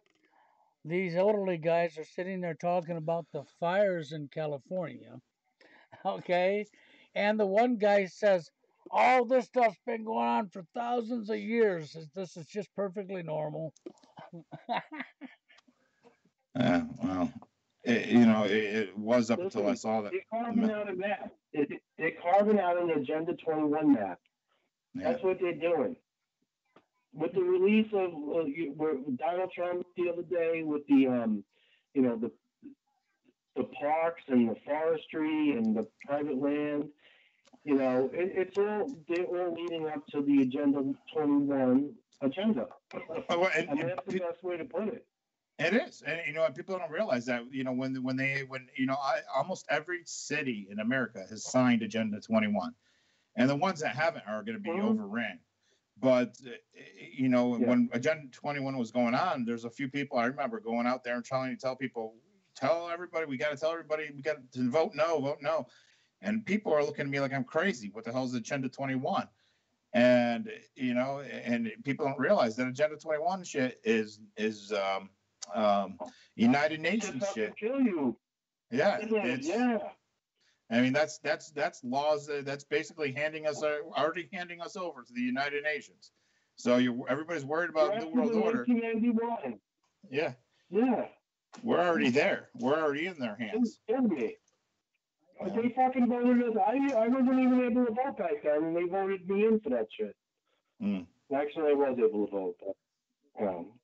these elderly guys are sitting there talking about the fires in California. Okay? And the one guy says, all this stuff's been going on for thousands of years. This is just perfectly normal. Well, it was up until I saw that. They're carving out a map. They're carving out an Agenda 21 map. Yeah. That's what they're doing. With the release of Donald Trump the other day, with the parks and the forestry and the private land, they're all leading up to the Agenda 21 agenda. And that's the best way to put it. It is, and people don't realize that. Almost every city in America has signed Agenda 21, and the ones that haven't are going to be overran. But when Agenda 21 was going on, there's a few people I remember going out there and trying to tell everybody, we got to vote no, and people are looking at me like I'm crazy. What the hell is Agenda 21? And and people don't realize that Agenda 21 shit is United Nations shit. Kill you. Yeah. I mean, that's laws. That's basically already handing us over to the United Nations. So everybody's worried about the world order. 1991. Yeah. Yeah. We're already there. We're already in their hands. They fucking voted us. I wasn't even able to vote back then, and they voted me in for that shit. Mm. Actually, I was able to vote, but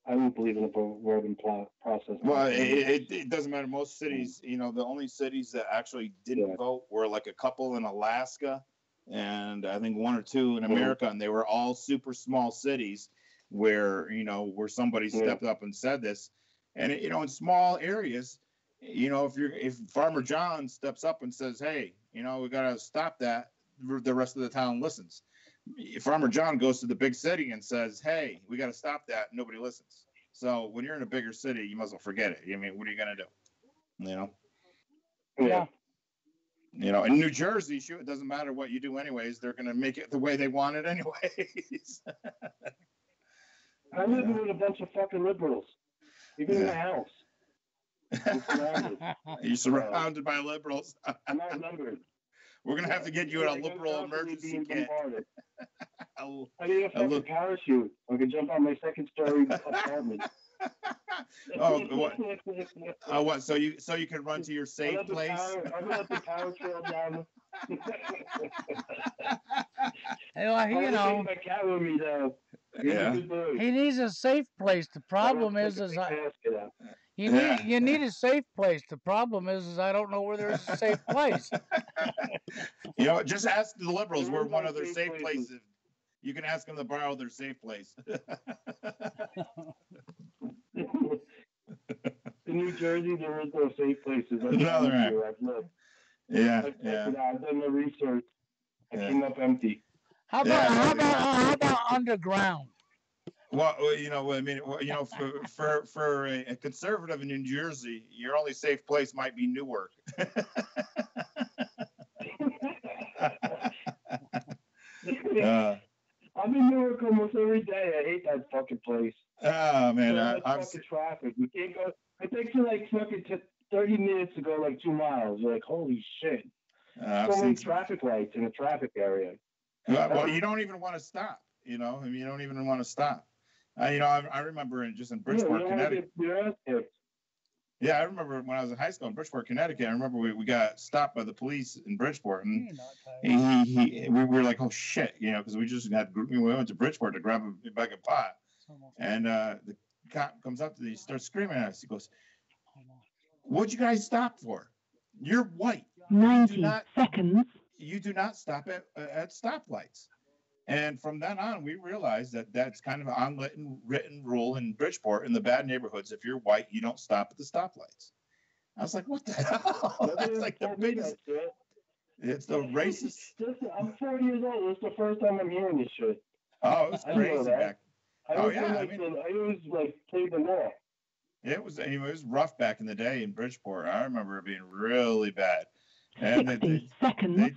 I don't believe in the voting process. Well, it doesn't matter. Most cities, the only cities that actually didn't vote were like a couple in Alaska, and I think one or two in America, and they were all super small cities where somebody stepped up and said this, and in small areas, if Farmer John steps up and says, hey, we got to stop that, the rest of the town listens. Farmer John goes to the big city and says, hey, we got to stop that. Nobody listens. So when you're in a bigger city, you might as well forget it. I mean, what are you going to do? Yeah. In New Jersey, shoot, it doesn't matter what you do anyways. They're going to make it the way they want it anyways. I live with a bunch of fucking liberals. Even in the house. I'm surrounded. You're surrounded by liberals. I'm outnumbered. We're going to have to get you in a liberal emergency kit. I need a fucking parachute. I can jump on my second story apartment. What? So you can run to your safe place? I'm going to let the power trail down. My cat with me, though. Yeah. He needs a safe place. The problem is you need a safe place. The problem is I don't know where there's a safe place. Just ask the liberals where one of their safe places. You can ask them to borrow their safe place. In New Jersey, there is no safe places. No, there are. I've looked. Yeah. I've done the research. I came up empty. How about underground? Well, for a conservative in New Jersey, your only safe place might be Newark. I'm in Newark almost every day. I hate that fucking place. Oh man, So I, much I'm fucking traffic. You can't go. It takes you like fucking 30 minutes to go like 2 miles. You're like, holy shit. I've So many seen some. traffic lights in the traffic area. Well, you don't even want to stop. You know, I mean, you don't even want to stop. I remember just in Yeah, you Bridgeport, don't want to Connecticut. get your ass kicked. Yeah, I remember when I was in high school in Bridgeport, Connecticut. I remember we got stopped by the police in Bridgeport, and we were like, "Oh shit," because we went to Bridgeport to grab a bag of pot, and the cop comes up to me, starts screaming at us. He goes, "What'd you guys stop for? You're white. 90 seconds. You do not stop at stoplights." And from then on, we realized that that's kind of an unwritten rule in Bridgeport in the bad neighborhoods. If you're white, you don't stop at the stoplights. I was like, what the hell? That's like the biggest. It's the racist. I'm 40 years old. This is the first time I'm hearing this shit. Oh, it was crazy back. I was like played the law. It was rough back in the day in Bridgeport. I remember it being really bad. And 60 seconds.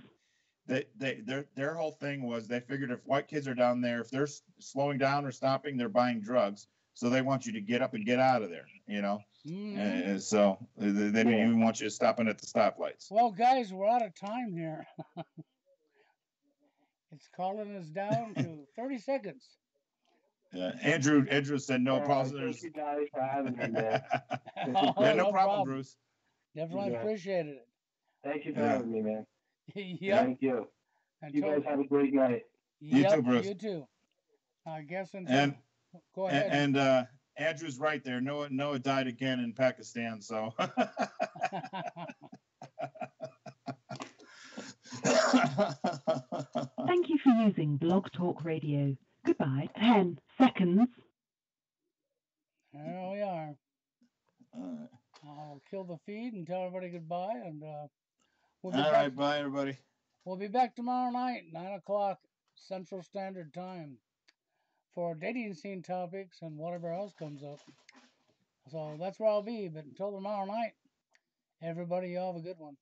Their whole thing was they figured if white kids are down there, if they're slowing down or stopping, they're buying drugs. So they want you to get up and get out of there, And so they didn't even want you to stopping at the stoplights. Well, guys, we're out of time here. It's calling us down to 30 seconds. Andrew said no problem. Thank you guys for having me, man. No problem, Bruce. Definitely appreciated it. Thank you for having me, man. Yep. Thank you. You guys have a great night. You too, Bruce. You too. I guess until. Go ahead. And Andrew's right there. Noah died again in Pakistan, so. Thank you for using Blog Talk Radio. Goodbye. 10 seconds. There we are. I'll kill the feed and tell everybody goodbye. And we'll be back. Bye, everybody. We'll be back tomorrow night, 9 o'clock Central Standard Time, for dating scene topics and whatever else comes up. So that's where I'll be. But until tomorrow night, everybody, you have a good one.